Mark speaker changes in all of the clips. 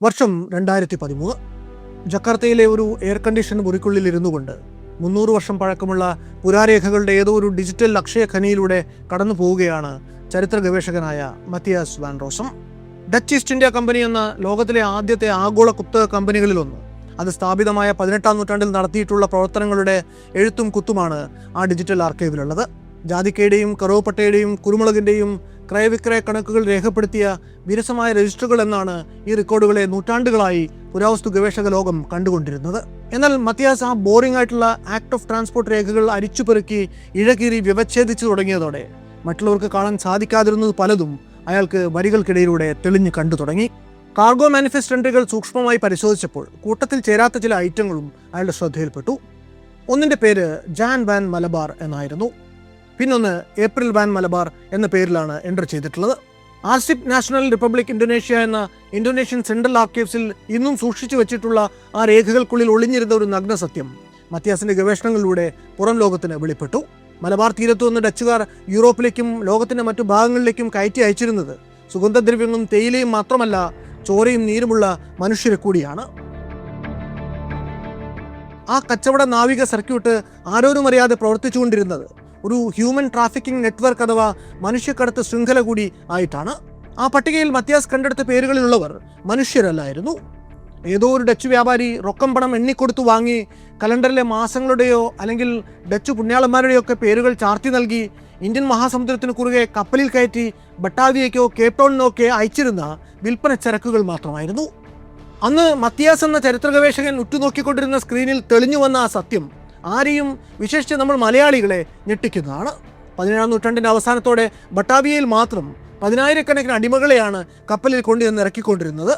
Speaker 1: വർഷം 2013. ജക്കാർത്തയിലെ ഒരു air condition മുറിക്കുള്ളിൽ ഇരുന്നു കൊണ്ട് 300 വർഷം പഴക്കമുള്ള പുരാരേഖകളുടെ ഏതോ ഒരു ഡിജിറ്റൽ അക്ഷയ ഖനിയിലൂടെ കടന്നു പോവുകയാണ് ചരിത്ര ഗവേഷകനായ Matthias van Rossum. Dutch East India Company എന്ന ലോകത്തിലെ ആദ്യത്തെ ആഗോള കുത്തക കമ്പനികളിലൊന്ന്. അത് സ്ഥാപിതമായ 18-ാം നൂറ്റാണ്ടിൽ നടത്തിയിട്ടുള്ള പ്രവർത്തനങ്ങളുടെ എഴുത്തും കുത്തുമാണ് ആ ഡിജിറ്റൽ ആർക്കൈവിലുള്ളത്. ജാതിക്കയുടെയും കറുവപ്പട്ടയുടെയും കുരുമുളകിൻ്റെയും ക്രയവിക്രയ കണക്കുകൾ രേഖപ്പെടുത്തിയ വിരസമായ രജിസ്റ്ററുകൾ എന്നാണ് ഈ റെക്കോർഡുകളെ നൂറ്റാണ്ടുകളായി പുരാവസ്തു ഗവേഷക ലോകം കണ്ടുകൊണ്ടിരുന്നത്. എന്നാൽ മത്തിയാസ് ആ ബോറിംഗ് ആയിട്ടുള്ള ആക്ട് ഓഫ് ട്രാൻസ്പോർട്ട് രേഖകൾ അരിച്ചുപെറുക്കി ഇഴകീറി വ്യവച്ഛേദിച്ചു തുടങ്ങിയതോടെ മറ്റുള്ളവർക്ക് കാണാൻ സാധിക്കാതിരുന്നത് പലതും അയാൾക്ക് വരികൾക്കിടയിലൂടെ തെളിഞ്ഞു കണ്ടു തുടങ്ങി. കാർഗോ മാനിഫെസ്റ്റ് എൻട്രികൾ സൂക്ഷ്മമായി പരിശോധിച്ചപ്പോൾ കൂട്ടത്തിൽ ചേരാത്ത ചില ഐറ്റങ്ങളും അയാളുടെ ശ്രദ്ധയിൽപ്പെട്ടു. ഒന്നിൻ്റെ പേര് ജാൻ വാൻ മലബാർ എന്നായിരുന്നു. പിന്നൊന്ന് ഏപ്രിൽ വാൻ മലബാർ എന്ന പേരിലാണ് എൻട്രി ചെയ്തിട്ടുള്ളത്. ആർസിപ് നാഷണൽ റിപ്പബ്ലിക് ഇന്തോനേഷ്യ എന്ന ഇന്തോനേഷ്യൻ സെൻട്രൽ ആർക്കൈവ്സിൽ ഇന്നും സൂക്ഷിച്ചു വെച്ചിട്ടുള്ള ആ രേഖകൾക്കുള്ളിൽ ഒളിഞ്ഞിരുന്ന ഒരു നഗ്ന സത്യം മത്തിയാസിന്റെ ഗവേഷണങ്ങളിലൂടെ പുറം ലോകത്തിന് വെളിപ്പെട്ടു. മലബാർ തീരത്തു നിന്ന് ഡച്ചുകാർ യൂറോപ്പിലേക്കും ലോകത്തിന്റെ മറ്റു ഭാഗങ്ങളിലേക്കും കയറ്റി അയച്ചിരുന്നത് സുഗന്ധദ്രവ്യങ്ങളും തേയിലയും മാത്രമല്ല, ചോരയും നീരുമുള്ള മനുഷ്യരെ കൂടിയാണ്. ആ കച്ചവട നാവിക സർക്യൂട്ട് ആരോരും അറിയാതെ പ്രവർത്തിച്ചുകൊണ്ടിരുന്നത് ഒരു ഹ്യൂമൻ ട്രാഫിക്കിംഗ് നെറ്റ്വർക്ക് അഥവാ മനുഷ്യക്കടത്ത് ശൃംഖല കൂടി ആയിട്ടാണ്. ആ പട്ടികയിൽ മത്തിയാസ് കണ്ടെടുത്ത പേരുകളിലുള്ളവർ മനുഷ്യരല്ലായിരുന്നു. ഏതോ ഒരു ഡച്ച് വ്യാപാരി റൊക്കം പണം എണ്ണിക്കൊടുത്തു വാങ്ങി കലണ്ടറിലെ മാസങ്ങളുടെയോ അല്ലെങ്കിൽ ഡച്ച് പുണ്യാളന്മാരുടെയോ ഒക്കെ പേരുകൾ ചാർത്തി നൽകി ഇന്ത്യൻ മഹാസമുദ്രത്തിന് കുറുകെ കപ്പലിൽ കയറ്റി ബട്ടാവിയേക്കോ കേപ്പ് ടൗണിനോ ഒക്കെ അയച്ചിരുന്ന വിൽപ്പന ചരക്കുകൾ മാത്രമായിരുന്നു. അന്ന് മത്തിയാസ് എന്ന ചരിത്ര ഗവേഷകൻ ഉറ്റുനോക്കിക്കൊണ്ടിരുന്ന സ്ക്രീനിൽ തെളിഞ്ഞു വന്ന ആ സത്യം ആരെയും വിശേഷിച്ച് നമ്മൾ മലയാളികളെ ഞെട്ടിക്കുന്നതാണ്. 17-ാം നൂറ്റാണ്ടിൻ്റെ അവസാനത്തോടെ ബട്ടാവിയയിൽ മാത്രം 10,000-കണക്കിന് അടിമകളെയാണ് കപ്പലിൽ കൊണ്ടുവന്ന് ഇറക്കിക്കൊണ്ടിരുന്നത്.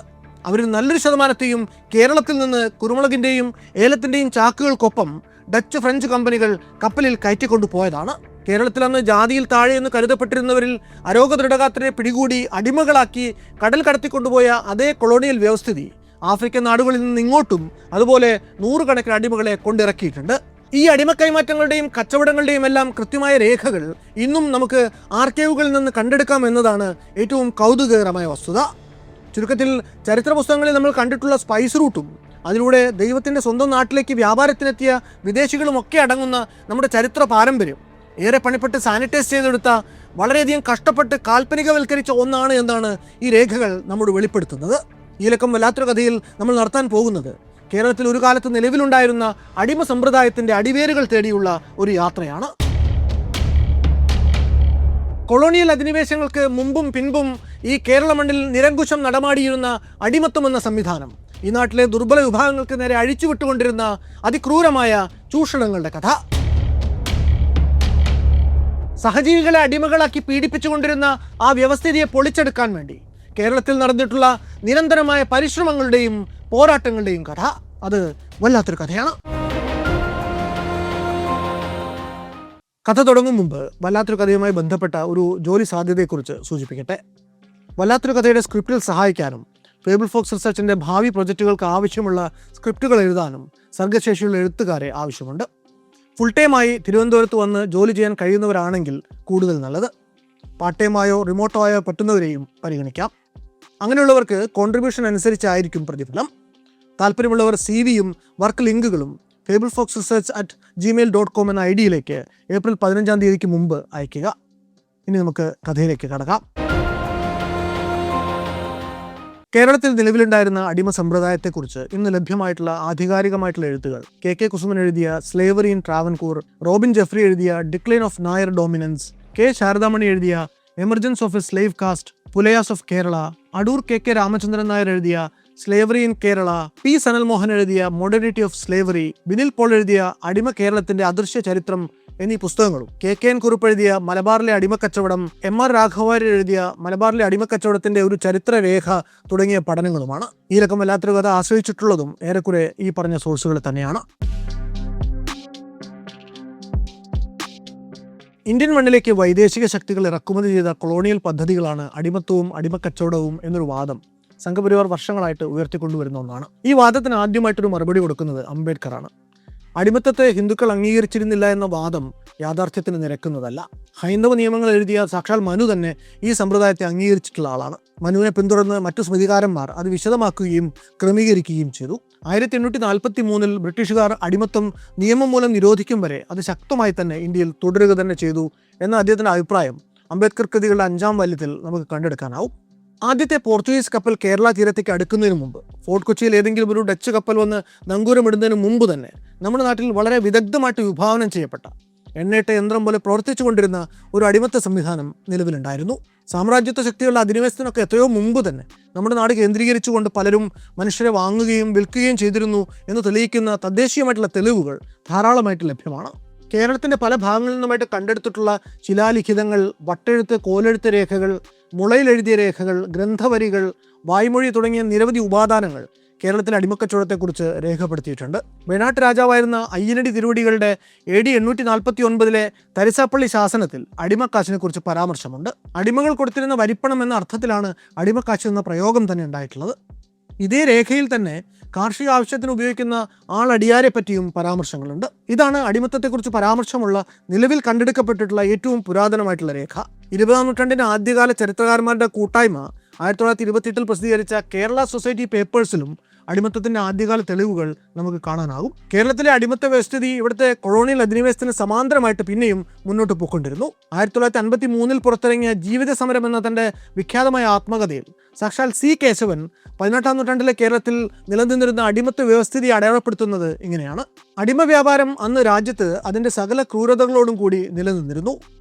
Speaker 1: അവരിൽ നല്ലൊരു ശതമാനത്തെയും കേരളത്തിൽ നിന്ന് കുരുമുളകിൻ്റെയും ഏലത്തിൻ്റെയും ചാക്കുകൾക്കൊപ്പം ഡച്ച് ഫ്രഞ്ച് കമ്പനികൾ കപ്പലിൽ കയറ്റിക്കൊണ്ടു പോയതാണ്. കേരളത്തിൽ അന്ന് ജാതിയിൽ താഴെയെന്ന് കരുതപ്പെട്ടിരുന്നവരിൽ അരോഗ ദൃഢഗാത്രരെ പിടികൂടി അടിമകളാക്കി കടൽ കടത്തിക്കൊണ്ടുപോയ അതേ കൊളോണിയൽ വ്യവസ്ഥിതി ആഫ്രിക്കൻ നാടുകളിൽ നിന്ന് ഇങ്ങോട്ടും അതുപോലെ 100 കണക്കിന് അടിമകളെ കൊണ്ടിറക്കിയിട്ടുണ്ട്. ഈ അടിമ കൈമാറ്റങ്ങളുടെയും കച്ചവടങ്ങളുടെയും എല്ലാം കൃത്യമായ രേഖകൾ ഇന്നും നമുക്ക് ആർക്കൈവുകളിൽ നിന്ന് കണ്ടെടുക്കാം എന്നതാണ് ഏറ്റവും കൗതുകകരമായ വസ്തുത. ചുരുക്കത്തിൽ ചരിത്ര പുസ്തകങ്ങളിൽ നമ്മൾ കണ്ടിട്ടുള്ള സ്പൈസ് റൂട്ടും അതിലൂടെ ദൈവത്തിൻ്റെ സ്വന്തം നാട്ടിലേക്ക് വ്യാപാരത്തിനെത്തിയ വിദേശികളുമൊക്കെ അടങ്ങുന്ന നമ്മുടെ ചരിത്ര പാരമ്പര്യം ഏറെ പണിപ്പെട്ട് സാനിറ്റൈസ് ചെയ്തെടുത്ത വളരെയധികം കഷ്ടപ്പെട്ട് കാൽപ്പനികവൽക്കരിച്ച ഒന്നാണ് എന്നാണ് ഈ രേഖകൾ നമ്മോട് വെളിപ്പെടുത്തുന്നത്. ഈ ലക്കം വല്ലാത്തൊരു കഥയിൽ നമ്മൾ നടത്താൻ പോകുന്നത് കേരളത്തിൽ ഒരു കാലത്ത് നിലവിലുണ്ടായിരുന്ന അടിമ സമ്പ്രദായത്തിൻ്റെ അടിവേരുകൾ തേടിയുള്ള ഒരു യാത്രയാണ്. കൊളോണിയൽ അധിനിവേശങ്ങൾക്ക് മുമ്പും പിൻപും ഈ കേരള മണ്ണിൽ നിരങ്കുശം നടമാടിയിരുന്ന അടിമത്തം എന്ന സംവിധാനം ഈ നാട്ടിലെ ദുർബല വിഭാഗങ്ങൾക്ക് നേരെ അഴിച്ചുവിട്ടുകൊണ്ടിരുന്ന അതിക്രൂരമായ ചൂഷണങ്ങളുടെ കഥ. സഹജീവികളെ അടിമകളാക്കി പീഡിപ്പിച്ചുകൊണ്ടിരുന്ന ആ വ്യവസ്ഥിതിയെ പൊളിച്ചെടുക്കാൻ വേണ്ടി കേരളത്തിൽ നടന്നിട്ടുള്ള നിരന്തരമായ പരിശ്രമങ്ങളുടെയും പോരാട്ടങ്ങളുടെയും കഥ അത് വല്ലാത്തൊരു കഥയാണ്. കഥ തുടങ്ങും മുമ്പ് വല്ലാത്തൊരു കഥയുമായി ബന്ധപ്പെട്ട ഒരു ജോലി സാധ്യതയെക്കുറിച്ച് സൂചിപ്പിക്കട്ടെ. വല്ലാത്തൊരു കഥയുടെ സ്ക്രിപ്റ്റിൽ സഹായിക്കാനും ഫേബിൾ ഫോക്സ് റിസർച്ചിൻ്റെ ഭാവി പ്രൊജക്റ്റുകൾക്ക് ആവശ്യമുള്ള സ്ക്രിപ്റ്റുകൾ എഴുതാനും സർഗശേഷിയുള്ള എഴുത്തുകാരെ ആവശ്യമുണ്ട്. ഫുൾ ടൈമായി തിരുവനന്തപുരത്ത് വന്ന് ജോലി ചെയ്യാൻ കഴിയുന്നവരാണെങ്കിൽ കൂടുതൽ നല്ലത്. പാർട്ട് ടൈമായോ റിമോട്ടോ ആയോ പറ്റുന്നവരെയും പരിഗണിക്കാം. അങ്ങനെയുള്ളവർക്ക് കോൺട്രിബ്യൂഷൻ അനുസരിച്ചായിരിക്കും പ്രതിഫലം. താല്പര്യമുള്ളവർ CV-യും വർക്ക് ലിങ്കുകളും fablefoxresearch@gmail.com എന്ന ID-യിലേക്ക് ഏപ്രിൽ 15-ാം തീയതിക്ക് മുമ്പ് അയയ്ക്കുക. ഇനി നമുക്ക് കഥയിലേക്ക് കടക്കാം. കേരളത്തിൽ നിലവിലുണ്ടായിരുന്ന അടിമ സമ്പ്രദായത്തെക്കുറിച്ച് ഇന്ന് ലഭ്യമായിട്ടുള്ള ആധികാരികമായിട്ടുള്ള എഴുത്തുകൾ KK കുസുമൻ എഴുതിയ slavery in Travancore, Robin Jeffrey എഴുതിയ decline of Nair dominance, K Saradamoni എഴുതിയ emergence of a slave caste, Pulayas of Kerala, Adoor KK Ramachandran Nair എഴുതിയ slavery in Kerala, P Sanal Mohan എഴുതിയ modernity of slavery, Binil Paul എഴുതിയ അടിമ കേരളത്തിന്റെ അദൃശ്യ ചരിത്രം എന്നീ പുസ്തകങ്ങളും, KKN കുറുപ്പ് എഴുതിയ മലബാറിലെ അടിമക്കച്ചവടം, MR രാഘവാര്യർ എഴുതിയ മലബാറിലെ അടിമക്കച്ചവടത്തിന്റെ ഒരു ചരിത്രരേഖ തുടങ്ങിയ പഠനങ്ങളുമാണ്. ഈ ലക്കം വല്ലാത്തൊരു കഥ ആശ്രയിച്ചിട്ടുള്ളതും ഏറെക്കുറെ ഈ പറഞ്ഞ സോഴ്സുകൾ തന്നെയാണ്. ഇന്ത്യൻ മണ്ണിലേക്ക് വൈദേശിക ശക്തികൾ ഇറക്കുമതി ചെയ്ത കൊളോണിയൽ പദ്ധതികളാണ് അടിമത്വവും അടിമക്കച്ചവടവും എന്നൊരു വാദം സംഘപരിവാർ വർഷങ്ങളായിട്ട് ഉയർത്തിക്കൊണ്ടുവരുന്ന ഒന്നാണ്. ഈ വാദത്തിന് ആദ്യമായിട്ടൊരു മറുപടി കൊടുക്കുന്നത് അംബേദ്കറാണ്. അടിമത്തത്തെ ഹിന്ദുക്കൾ അംഗീകരിച്ചിരുന്നില്ല എന്ന വാദം യാഥാർത്ഥ്യത്തിന് നിരക്കുന്നതല്ല. ഹൈന്ദവ നിയമങ്ങൾ എഴുതിയ സാക്ഷാൽ മനു തന്നെ ഈ സമ്പ്രദായത്തെ അംഗീകരിച്ചിട്ടുള്ള ആളാണ്. മനുവിനെ പിന്തുടർന്ന് മറ്റു സ്മൃതികാരന്മാർ അത് വിശദമാക്കുകയും ക്രമീകരിക്കുകയും ചെയ്തു. 1843 ബ്രിട്ടീഷുകാർ അടിമത്തം നിയമം മൂലം നിരോധിക്കും വരെ അത് ശക്തമായി തന്നെ ഇന്ത്യയിൽ തുടരുക തന്നെ ചെയ്തു എന്ന അദ്ദേഹത്തിൻ്റെ അഭിപ്രായം അംബേദ്കർ കൃതികളുടെ 5-ാം വാല്യത്തിൽ നമുക്ക് കണ്ടെടുക്കാനാവും. ആദ്യത്തെ പോർച്ചുഗീസ് കപ്പൽ കേരള തീരത്തേക്ക് അടുക്കുന്നതിന് മുമ്പ്, ഫോർട്ട് കൊച്ചിയിൽ ഏതെങ്കിലും ഒരു ഡച്ച് കപ്പൽ വന്ന് നങ്കൂരമിടുന്നതിന് മുമ്പ് തന്നെ നമ്മുടെ നാട്ടിൽ വളരെ വിദഗ്ധമായിട്ട് വിഭാവനം ചെയ്യപ്പെട്ട എണ്ണയിട്ട യന്ത്രം പോലെ പ്രവർത്തിച്ചു കൊണ്ടിരുന്ന ഒരു അടിമത്ത സംവിധാനം നിലവിലുണ്ടായിരുന്നു. സാമ്രാജ്യത്വ ശക്തികളുടെ അധിനിവേശത്തിനൊക്കെ എത്രയോ മുമ്പ് തന്നെ നമ്മുടെ നാട് കേന്ദ്രീകരിച്ചുകൊണ്ട് പലരും മനുഷ്യരെ വാങ്ങുകയും വിൽക്കുകയും ചെയ്തിരുന്നു എന്ന് തെളിയിക്കുന്ന തദ്ദേശീയമായിട്ടുള്ള തെളിവുകൾ ധാരാളമായിട്ട് ലഭ്യമാണ്. കേരളത്തിൻ്റെ പല ഭാഗങ്ങളിൽ നിന്നുമായിട്ട് കണ്ടെടുത്തിട്ടുള്ള ശിലാലിഖിതങ്ങൾ, വട്ടെഴുത്ത്, കോലെഴുത്ത് രേഖകൾ, മുളയിലെഴുതിയ രേഖകൾ, ഗ്രന്ഥവരികൾ, വായ്മൊഴി തുടങ്ങിയ നിരവധി ഉപാദാനങ്ങൾ കേരളത്തിലെ അടിമക്കച്ചവടത്തെക്കുറിച്ച് രേഖപ്പെടുത്തിയിട്ടുണ്ട്. വേണാട്ട് രാജാവായിരുന്ന അയ്യനടി തിരുവടികളുടെ AD 849 തരിസാപ്പള്ളി ശാസനത്തിൽ അടിമക്കാശിനെ കുറിച്ച് പരാമർശമുണ്ട്. അടിമകൾ കൊടുത്തിരുന്ന വരിപ്പണം എന്ന അർത്ഥത്തിലാണ് അടിമക്കാശ് എന്ന പ്രയോഗം തന്നെ ഉണ്ടായിട്ടുള്ളത്. ഇതേ രേഖയിൽ തന്നെ കാർഷിക ആവശ്യത്തിന് ഉപയോഗിക്കുന്ന ആളടിയാരെ പറ്റിയും പരാമർശങ്ങളുണ്ട്. ഇതാണ് അടിമത്തത്തെക്കുറിച്ച് പരാമർശമുള്ള നിലവിൽ കണ്ടെടുക്കപ്പെട്ടിട്ടുള്ള ഏറ്റവും പുരാതനമായിട്ടുള്ള രേഖ. 20-ാം നൂറ്റാണ്ടിൻ്റെ ആദ്യകാല ചരിത്രകാരന്മാരുടെ കൂട്ടായ്മ 1928 പ്രസിദ്ധീകരിച്ച കേരള സൊസൈറ്റി പേപ്പേഴ്സിലും അടിമത്തത്തിൻ്റെ ആദ്യകാല തെളിവുകൾ നമുക്ക് കാണാനാകും. കേരളത്തിലെ അടിമത്ത വ്യവസ്ഥിതി ഇവിടുത്തെ കൊളോണിയൽ അധിനിവേശത്തിന് സമാന്തരമായിട്ട് പിന്നെയും മുന്നോട്ട് പോയിക്കൊണ്ടിരുന്നു. 1953 പുറത്തിറങ്ങിയ ജീവിത സമരം എന്ന തൻ്റെ വിഖ്യാതമായ ആത്മകഥയിൽ സാക്ഷാൽ C. കേശവൻ 18-ാം നൂറ്റാണ്ടിലെ കേരളത്തിൽ നിലനിന്നിരുന്ന അടിമത്ത വ്യവസ്ഥിതി അടയാളപ്പെടുത്തുന്നത് ഇങ്ങനെയാണ്: അടിമ വ്യാപാരം അന്ന് രാജ്യത്ത് അതിൻ്റെ സകല ക്രൂരതകളോടും കൂടി നിലനിന്നിരുന്നു.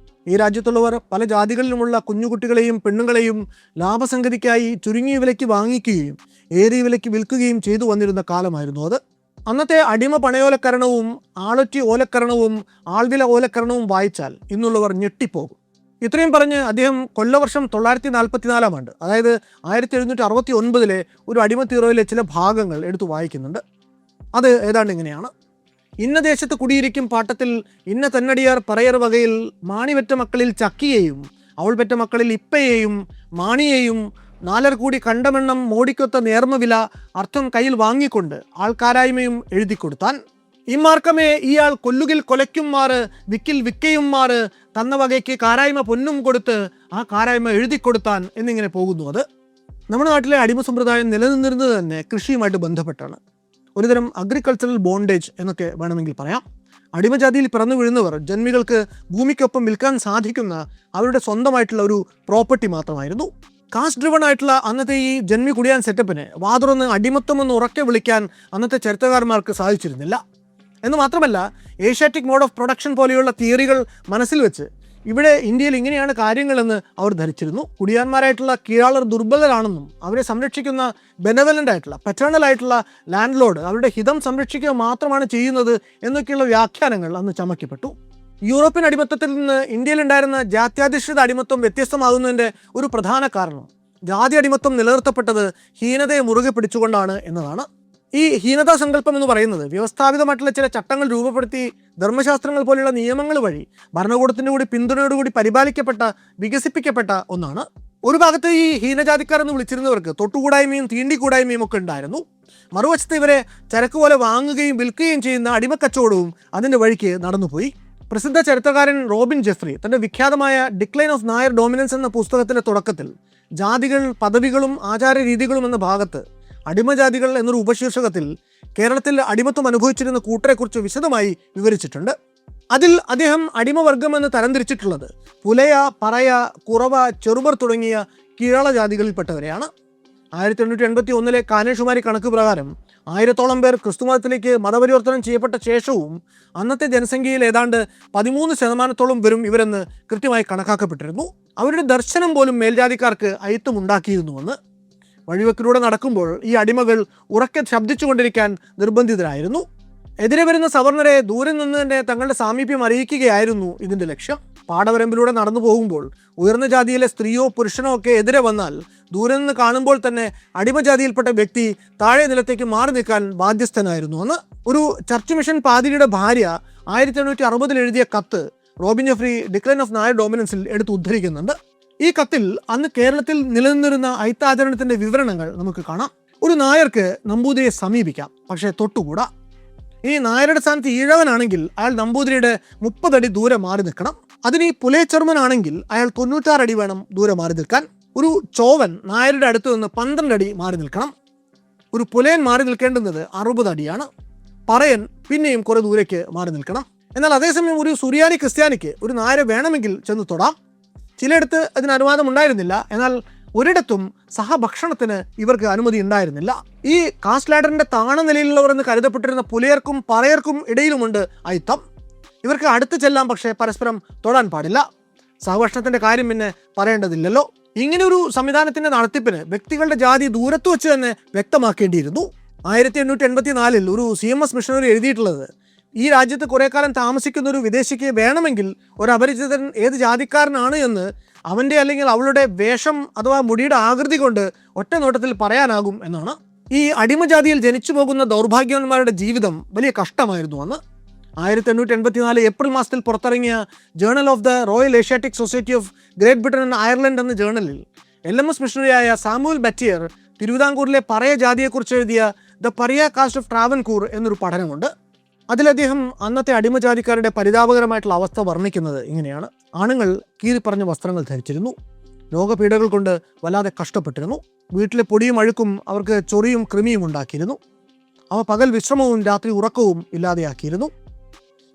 Speaker 1: ഈ രാജ്യത്തുള്ളവർ പല ജാതികളിലുമുള്ള കുഞ്ഞുകുട്ടികളെയും പെണ്ണുങ്ങളെയും ലാഭസംഗതിക്കായി ചുരുങ്ങിയ വിലയ്ക്ക് വാങ്ങിക്കുകയും ഏറിയ വിലയ്ക്ക് വിൽക്കുകയും ചെയ്തു വന്നിരുന്ന കാലമായിരുന്നു അത്. അന്നത്തെ അടിമ പണയോലക്കരണവും ആളൊറ്റി ഓലക്കരണവും ആൾവില ഓലക്കരണവും വായിച്ചാൽ ഇന്നുള്ളവർ ഞെട്ടിപ്പോകും. ഇത്രയും പറഞ്ഞ് അദ്ദേഹം കൊല്ലവർഷം 944 ആണ്ട്, അതായത് 1769 ഒരു അടിമത്തീറോയിലെ ചില ഭാഗങ്ങൾ എടുത്തു വായിക്കുന്നുണ്ട്. അത് ഏതാണ്ട് ഇങ്ങനെയാണ്: ഇന്ന ദേശത്ത് കുടിയിരിക്കും പാട്ടത്തിൽ ഇന്ന തന്നടിയാർ പറയർ വകയിൽ മാണിവെറ്റ മക്കളിൽ ചക്കിയെയും അവൾ പെറ്റ മക്കളിൽ ഇപ്പയെയും മാണിയെയും 4 കൂടി കണ്ടമെണ്ണം മോടിക്കൊത്ത നേർമവില അർത്ഥം കയ്യിൽ വാങ്ങിക്കൊണ്ട് ആൾക്കാരായ്മയും എഴുതിക്കൊടുത്താൻ. ഇമാർക്കമേ ഇയാൾ കൊല്ലുകിൽ കൊലയ്ക്കും മാറ് വിക്കിൽ വിക്കയും മാറ് തന്ന വകയ്ക്ക് കാരായ്മ പൊന്നും കൊടുത്ത് ആ കാരായ്മ എഴുതിക്കൊടുത്താൻ എന്നിങ്ങനെ പോകുന്നു. അത് നമ്മുടെ നാട്ടിലെ അടിമ സമ്പ്രദായം നിലനിന്നിരുന്നത് തന്നെ കൃഷിയുമായിട്ട് ബന്ധപ്പെട്ടാണ്. ഒരുതരം അഗ്രികൾച്ചറൽ ബോണ്ടേജ് എന്നൊക്കെ വേണമെങ്കിൽ പറയാം. അടിമജാതിയിൽ പിറന്നു വീഴുന്നവർ ജന്മികൾക്ക് ഭൂമിക്കൊപ്പം വിൽക്കാൻ സാധിക്കുന്ന അവരുടെ സ്വന്തമായിട്ടുള്ള ഒരു പ്രോപ്പർട്ടി മാത്രമായിരുന്നു. കാസ്റ്റ് ഡ്രിവൺ ആയിട്ടുള്ള അന്നത്തെ ഈ ജന്മി കുടിയാൻ സെറ്റപ്പിനെ വാതുറന്ന് അടിമത്തം എന്ന് ഉറക്കെ വിളിക്കാൻ അന്നത്തെ ചരിത്രകാരന്മാർക്ക് സാധിച്ചിരുന്നില്ല. എന്ന് മാത്രമല്ല, ഏഷ്യാറ്റിക് മോഡ് ഓഫ് പ്രൊഡക്ഷൻ പോലെയുള്ള തിയറികൾ മനസ്സിൽ വെച്ച് ഇവിടെ ഇന്ത്യയിൽ ഇങ്ങനെയാണ് കാര്യങ്ങളെന്ന് അവർ ധരിച്ചിരുന്നു. കുടിയാന്മാരായിട്ടുള്ള കീഴാളർ ദുർബലരാണെന്നും അവരെ സംരക്ഷിക്കുന്ന ബെനവലൻ്റ് ആയിട്ടുള്ള പെറ്റേണൽ ആയിട്ടുള്ള ലാൻഡ് ലോഡ് അവരുടെ ഹിതം സംരക്ഷിക്കുക മാത്രമാണ് ചെയ്യുന്നത് എന്നൊക്കെയുള്ള വ്യാഖ്യാനങ്ങൾ അന്ന് ചമക്കപ്പെട്ടു. യൂറോപ്യൻ അടിമത്തത്തിൽ നിന്ന് ഇന്ത്യയിലുണ്ടായിരുന്ന ജാത്യാധിഷ്ഠിത അടിമത്വം വ്യത്യസ്തമാകുന്നതിൻ്റെ ഒരു പ്രധാന കാരണം ജാതി അടിമത്വം നിലനിർത്തപ്പെട്ടത് ഹീനതയെ മുറുകെ പിടിച്ചുകൊണ്ടാണ് എന്നതാണ്. ഈ ഹീനതാ സങ്കല്പം എന്ന് പറയുന്നത് വ്യവസ്ഥാപിതമായിട്ടുള്ള ചില ചട്ടങ്ങൾ രൂപപ്പെടുത്തി ധർമ്മശാസ്ത്രങ്ങൾ പോലെയുള്ള നിയമങ്ങൾ വഴി ഭരണകൂടത്തിൻ്റെ കൂടി പിന്തുണയോടുകൂടി പരിപാലിക്കപ്പെട്ട വികസിപ്പിക്കപ്പെട്ട ഒന്നാണ്. ഒരു ഭാഗത്ത് ഈ ഹീനജാതിക്കാർ എന്ന് വിളിച്ചിരുന്നവർക്ക് തൊട്ടുകൂടായ്മയും തീണ്ടിക്കൂടായ്മയും ഒക്കെ ഉണ്ടായിരുന്നു. മറുവശത്ത് ഇവരെ ചരക്ക് പോലെ വാങ്ങുകയും വിൽക്കുകയും ചെയ്യുന്ന അടിമക്കച്ചവടവും അതിൻ്റെ വഴിക്ക് നടന്നുപോയി. പ്രസിദ്ധ ചരിത്രകാരൻ റോബിൻ ജെഫ്രി തൻ്റെ വിഖ്യാതമായ ഡിക്ലൈൻ ഓഫ് നായർ ഡോമിനൻസ് എന്ന പുസ്തകത്തിൻ്റെ തുടക്കത്തിൽ ജാതികൾ, പദവികളും ആചാരരീതികളും എന്ന ഭാഗത്ത് അടിമജാതികൾ എന്നൊരു ഉപശീർഷകത്തിൽ കേരളത്തിൽ അടിമത്വം അനുഭവിച്ചിരുന്ന കൂട്ടരെക്കുറിച്ച് വിശദമായി വിവരിച്ചിട്ടുണ്ട്. അതിൽ അദ്ദേഹം അടിമവർഗം എന്ന് തരംതിരിച്ചിട്ടുള്ളത് പുലയ, പറയ, കുറവ, ചെറുബർ തുടങ്ങിയ കീഴാള ജാതികളിൽപ്പെട്ടവരെയാണ്. 1881 കാനേഷുമാരി കണക്ക് പ്രകാരം 1000-ഓളം പേർ ക്രിസ്തുമതത്തിലേക്ക് മതപരിവർത്തനം ചെയ്യപ്പെട്ട ശേഷവും അന്നത്തെ ജനസംഖ്യയിൽ ഏതാണ്ട് 13% വരും ഇവരെന്ന് കൃത്യമായി കണക്കാക്കപ്പെട്ടിരുന്നു. അവരുടെ ദർശനം പോലും മേൽജാതിക്കാർക്ക് അയിത്തമുണ്ടാക്കിയിരുന്നുവെന്ന്. വഴിവെക്കിലൂടെ നടക്കുമ്പോൾ ഈ അടിമകൾ ഉറക്കെ ശബ്ദിച്ചുകൊണ്ടിരിക്കാൻ നിർബന്ധിതരായിരുന്നു. എതിരെ വരുന്ന സവർണരെ ദൂരെ നിന്ന് തന്നെ തങ്ങളുടെ സാമീപ്യം അറിയിക്കുകയായിരുന്നു ഇതിൻ്റെ ലക്ഷ്യം. പാടവരമ്പിലൂടെ നടന്നു പോകുമ്പോൾ ഉയർന്ന ജാതിയിലെ സ്ത്രീയോ പുരുഷനോ ഒക്കെ എതിരെ വന്നാൽ ദൂരെ നിന്ന് കാണുമ്പോൾ തന്നെ അടിമജാതിയിൽപ്പെട്ട വ്യക്തി താഴെ നിലത്തേക്ക് മാറി നിൽക്കാൻ ബാധ്യസ്ഥനായിരുന്നു എന്ന്. ഒരു ചർച്ച് മിഷൻ പാതിരിയുടെ ഭാര്യ 1860 എഴുതിയ കത്ത് Robin Jeffrey decline of Nair ഡോമിനൻസിൽ എടുത്ത് ഉദ്ധരിക്കുന്നുണ്ട്. ഈ കത്തിൽ അന്ന് കേരളത്തിൽ നിലനിന്നിരുന്ന അയിത്താചരണത്തിൻ്റെ വിവരണങ്ങൾ നമുക്ക് കാണാം. ഒരു നായർക്ക് നമ്പൂതിരിയെ സമീപിക്കാം, പക്ഷേ തൊട്ടുകൂടാ. ഈ നായരുടെ സ്ഥാനത്ത് ഈഴവനാണെങ്കിൽ അയാൾ നമ്പൂതിരിയുടെ 30 അടി ദൂരെ മാറി നിൽക്കണം. അതിന് ഈ പുലയച്ചർമ്മനാണെങ്കിൽ അയാൾ 96 അടി വേണം ദൂരെ മാറി നിൽക്കാൻ. ഒരു ചോവൻ നായരുടെ അടുത്ത് നിന്ന് 12 അടി മാറി നിൽക്കണം. ഒരു പുലയൻ മാറി നിൽക്കേണ്ടുന്നത് 60 അടിയാണ്. പറയൻ പിന്നെയും കുറെ ദൂരേക്ക് മാറി നിൽക്കണം. എന്നാൽ അതേസമയം ഒരു സുറിയാനി ക്രിസ്ത്യാനിക്ക് ഒരു നായരെ വേണമെങ്കിൽ ചെന്ന് തൊടാം. ചിലയിടത്ത് അതിന് അനുവാദം ഉണ്ടായിരുന്നില്ല. എന്നാൽ ഒരിടത്തും സഹഭക്ഷണത്തിന് ഇവർക്ക് അനുമതി ഉണ്ടായിരുന്നില്ല. ഈ കാസ്റ്റ് ലാഡറിന്റെ താണ നിലയിലുള്ളവർ എന്ന് കരുതപ്പെട്ടിരുന്ന പുലയർക്കും പറയർക്കും ഇടയിലുമുണ്ട് അയിത്തം. ഇവർക്ക് അടുത്ത് ചെല്ലാം, പക്ഷേ പരസ്പരം തൊടാൻ പാടില്ല. സഹഭക്ഷണത്തിന്റെ കാര്യം പിന്നെ പറയേണ്ടതില്ലല്ലോ. ഇങ്ങനെയൊരു സംവിധാനത്തിന്റെ നടത്തിപ്പിന് വ്യക്തികളുടെ ജാതി ദൂരത്ത് വെച്ച് തന്നെ വ്യക്തമാക്കേണ്ടിയിരുന്നു. 1884 ഒരു CMS മിഷണറി എഴുതിയിട്ടുള്ളത്, ഈ രാജ്യത്ത് കുറേ കാലം താമസിക്കുന്ന ഒരു വിദേശിക്ക് വേണമെങ്കിൽ ഒരു അപരിചിതൻ ഏത് ജാതിക്കാരനാണ് എന്ന് അവൻ്റെ അല്ലെങ്കിൽ അവളുടെ വേഷം അഥവാ മുടിയുടെ ആകൃതി കൊണ്ട് ഒറ്റ നോട്ടത്തിൽ പറയാനാകും എന്നാണ്. ഈ അടിമജാതിയിൽ ജനിച്ചു പോകുന്ന ദൗർഭാഗ്യവാന്മാരുടെ ജീവിതം വലിയ കഷ്ടമായിരുന്നു അന്ന്. 1884 ഏപ്രിൽ മാസത്തിൽ പുറത്തിറങ്ങിയ journal of the royal Asiatic society of great Britain and Ireland എന്ന ജേണലിൽ LMS മിഷണറിയായ സാമുവൽ ബറ്റിയർ തിരുവിതാംകൂറിലെ പറയ ജാതിയെക്കുറിച്ച് എഴുതിയ ദ പറിയ കാസ്റ്റ് ഓഫ് ട്രാവൻകൂർ എന്നൊരു പഠനമുണ്ട്. അതിൽ അദ്ദേഹം അന്നത്തെ അടിമജാതിക്കാരുടെ പരിതാപകരമായിട്ടുള്ള അവസ്ഥ വർണ്ണിക്കുന്നത് ഇങ്ങനെയാണ്. ആണുങ്ങൾ കീറിപ്പറഞ്ഞ വസ്ത്രങ്ങൾ ധരിച്ചിരുന്നു, രോഗപീഠകൾ കൊണ്ട് വല്ലാതെ കഷ്ടപ്പെട്ടിരുന്നു, വീട്ടിലെ പൊടിയും അഴുക്കും അവർക്ക് ചൊറിയും കൃമിയും ഉണ്ടാക്കിയിരുന്നു, അവ പകൽ വിശ്രമവും രാത്രി ഉറക്കവും ഇല്ലാതെയാക്കിയിരുന്നു.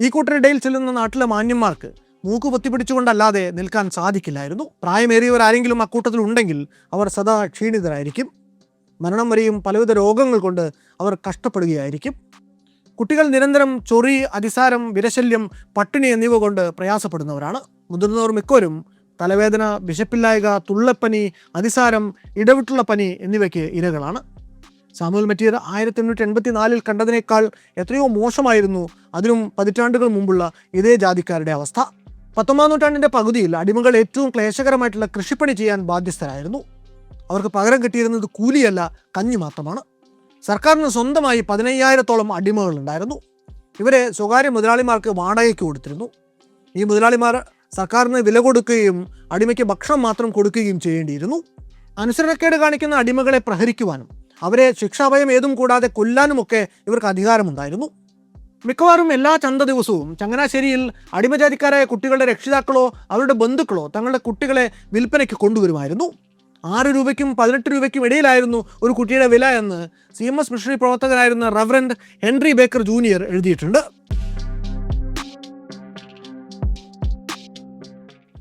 Speaker 1: ഈ കൂട്ടരിടയിൽ ചെല്ലുന്ന നാട്ടിലെ മാന്യന്മാർക്ക് മൂക്ക് പൊത്തിപ്പിടിച്ചുകൊണ്ടല്ലാതെ നിൽക്കാൻ സാധിക്കില്ലായിരുന്നു. പ്രായമേറിയവരാരെങ്കിലും അക്കൂട്ടത്തിൽ ഉണ്ടെങ്കിൽ അവർ സദാ ക്ഷീണിതരായിരിക്കും. മരണം വരെയും പലവിധ രോഗങ്ങൾ കൊണ്ട് അവർ കഷ്ടപ്പെടുകയായിരിക്കും. കുട്ടികൾ നിരന്തരം ചൊറി, അതിസാരം, വിരശല്യം, പട്ടിണി എന്നിവ കൊണ്ട് പ്രയാസപ്പെടുന്നവരാണ്. മുതിർന്നവർ മിക്കവരും തലവേദന, വിശപ്പില്ലായ്ക, തുള്ളപ്പനി, അതിസാരം, ഇടവിട്ടുള്ള പനി എന്നിവയ്ക്ക് ഇരകളാണ്. സാമുവൽ ബറ്റിയർ 1884 കണ്ടതിനേക്കാൾ എത്രയോ മോശമായിരുന്നു അതിനും പതിറ്റാണ്ടുകൾ മുമ്പുള്ള ഇതേ ജാതിക്കാരുടെ അവസ്ഥ. 19ാം നൂറ്റാണ്ടിൻ്റെ പകുതിയിൽ അടിമകൾ ഏറ്റവും ക്ലേശകരമായിട്ടുള്ള കൃഷിപ്പണി ചെയ്യാൻ ബാധ്യസ്ഥരായിരുന്നു. അവർക്ക് പകരം കിട്ടിയിരുന്നത് കൂലിയല്ല, കഞ്ഞി മാത്രമാണ്. സർക്കാരിന് സ്വന്തമായി 15,000-ഓളം അടിമകളുണ്ടായിരുന്നു. ഇവരെ സ്വകാര്യ മുതലാളിമാർക്ക് വാടകയ്ക്ക് കൊടുത്തിരുന്നു. ഈ മുതലാളിമാർ സർക്കാരിന് വില കൊടുക്കുകയും അടിമയ്ക്ക് ഭക്ഷണം മാത്രം കൊടുക്കുകയും ചെയ്യേണ്ടിയിരുന്നു. അനുസരണക്കേട് കാണിക്കുന്ന അടിമകളെ പ്രഹരിക്കുവാനും അവരെ ശിക്ഷാഭയം ഏതും കൂടാതെ കൊല്ലാനുമൊക്കെ ഇവർക്ക് അധികാരമുണ്ടായിരുന്നു. മിക്കവാറും എല്ലാ ചന്ത ദിവസവും ചങ്ങനാശ്ശേരിയിൽ അടിമജാതിക്കാരായ കുട്ടികളുടെ രക്ഷിതാക്കളോ അവരുടെ ബന്ധുക്കളോ തങ്ങളുടെ കുട്ടികളെ വിൽപ്പനയ്ക്ക് കൊണ്ടുവരുമായിരുന്നു. 6 രൂപയ്ക്കും 18 രൂപയ്ക്കും ഇടയിലായിരുന്നു ഒരു കുട്ടിയുടെ വില എന്ന് CMS മിഷണറി പ്രവർത്തകനായിരുന്ന റവറൻഡ് ഹെൻറി ബേക്കർ ജൂനിയർ എഴുതിയിട്ടുണ്ട്.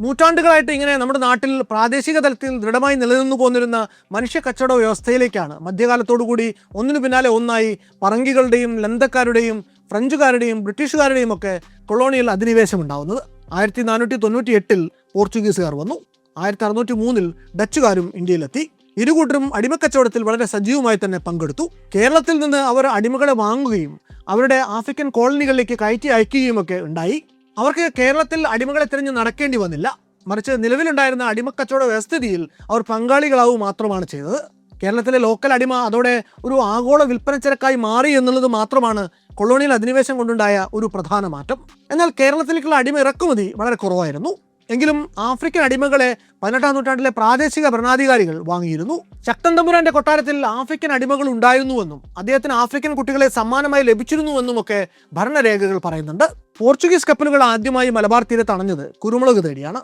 Speaker 1: നൂറ്റാണ്ടുകളായിട്ട് ഇങ്ങനെ നമ്മുടെ നാട്ടിൽ പ്രാദേശിക തലത്തിൽ ദൃഢമായി നിലനിന്നു പോന്നിരുന്ന മനുഷ്യ കച്ചവട വ്യവസ്ഥയിലേക്കാണ് മധ്യകാലത്തോടുകൂടി ഒന്നിനു പിന്നാലെ ഒന്നായി പറങ്കികളുടെയും ലന്തക്കാരുടെയും ഫ്രഞ്ചുകാരുടെയും ബ്രിട്ടീഷുകാരുടെയും ഒക്കെ കൊളോണിയൽ അധിനിവേശം ഉണ്ടാവുന്നത്. 1498 പോർച്ചുഗീസുകാർ വന്നു. 1603 ഡച്ചുകാരും ഇന്ത്യയിലെത്തി. ഇരുകൂട്ടരും അടിമക്കച്ചവടത്തിൽ വളരെ സജീവമായി തന്നെ പങ്കെടുത്തു. കേരളത്തിൽ നിന്ന് അവർ അടിമകളെ വാങ്ങുകയും അവരുടെ ആഫ്രിക്കൻ കോളനികളിലേക്ക് കയറ്റി അയക്കുകയും ഒക്കെ ഉണ്ടായി. അവർക്ക് കേരളത്തിൽ അടിമകളെ തിരഞ്ഞ് നടക്കേണ്ടി വന്നില്ല. മറിച്ച് നിലവിലുണ്ടായിരുന്ന അടിമക്കച്ചവട വ്യവസ്ഥിതിയിൽ അവർ പങ്കാളികളാവുക മാത്രമാണ് ചെയ്തത്. കേരളത്തിലെ ലോക്കൽ അടിമ അതോടെ ഒരു ആഗോള വിൽപ്പനച്ചരക്കായി മാറി എന്നുള്ളത് മാത്രമാണ് കൊളോണിയൽ അധിനിവേശം കൊണ്ടുണ്ടായ ഒരു പ്രധാന മാറ്റം. എന്നാൽ കേരളത്തിലേക്കുള്ള അടിമ ഇറക്കുമതി വളരെ കുറവായിരുന്നു. എങ്കിലും ആഫ്രിക്കൻ അടിമകളെ 18ാം നൂറ്റാണ്ടിലെ പ്രാദേശിക ഭരണാധികാരികൾ വാങ്ങിയിരുന്നു. ശക്തൻ തമ്പുരാന്റെ കൊട്ടാരത്തിൽ ആഫ്രിക്കൻ അടിമകൾ ഉണ്ടായിരുന്നുവെന്നും അദ്ദേഹത്തിന് ആഫ്രിക്കൻ കുട്ടികളെ സമ്മാനമായി ലഭിച്ചിരുന്നുവെന്നുമൊക്കെ ഭരണരേഖകൾ പറയുന്നുണ്ട്. പോർച്ചുഗീസ് കപ്പലുകൾ ആദ്യമായി മലബാർ തീരത്ത് അണഞ്ഞത് കുരുമുളക് തേടിയാണ്.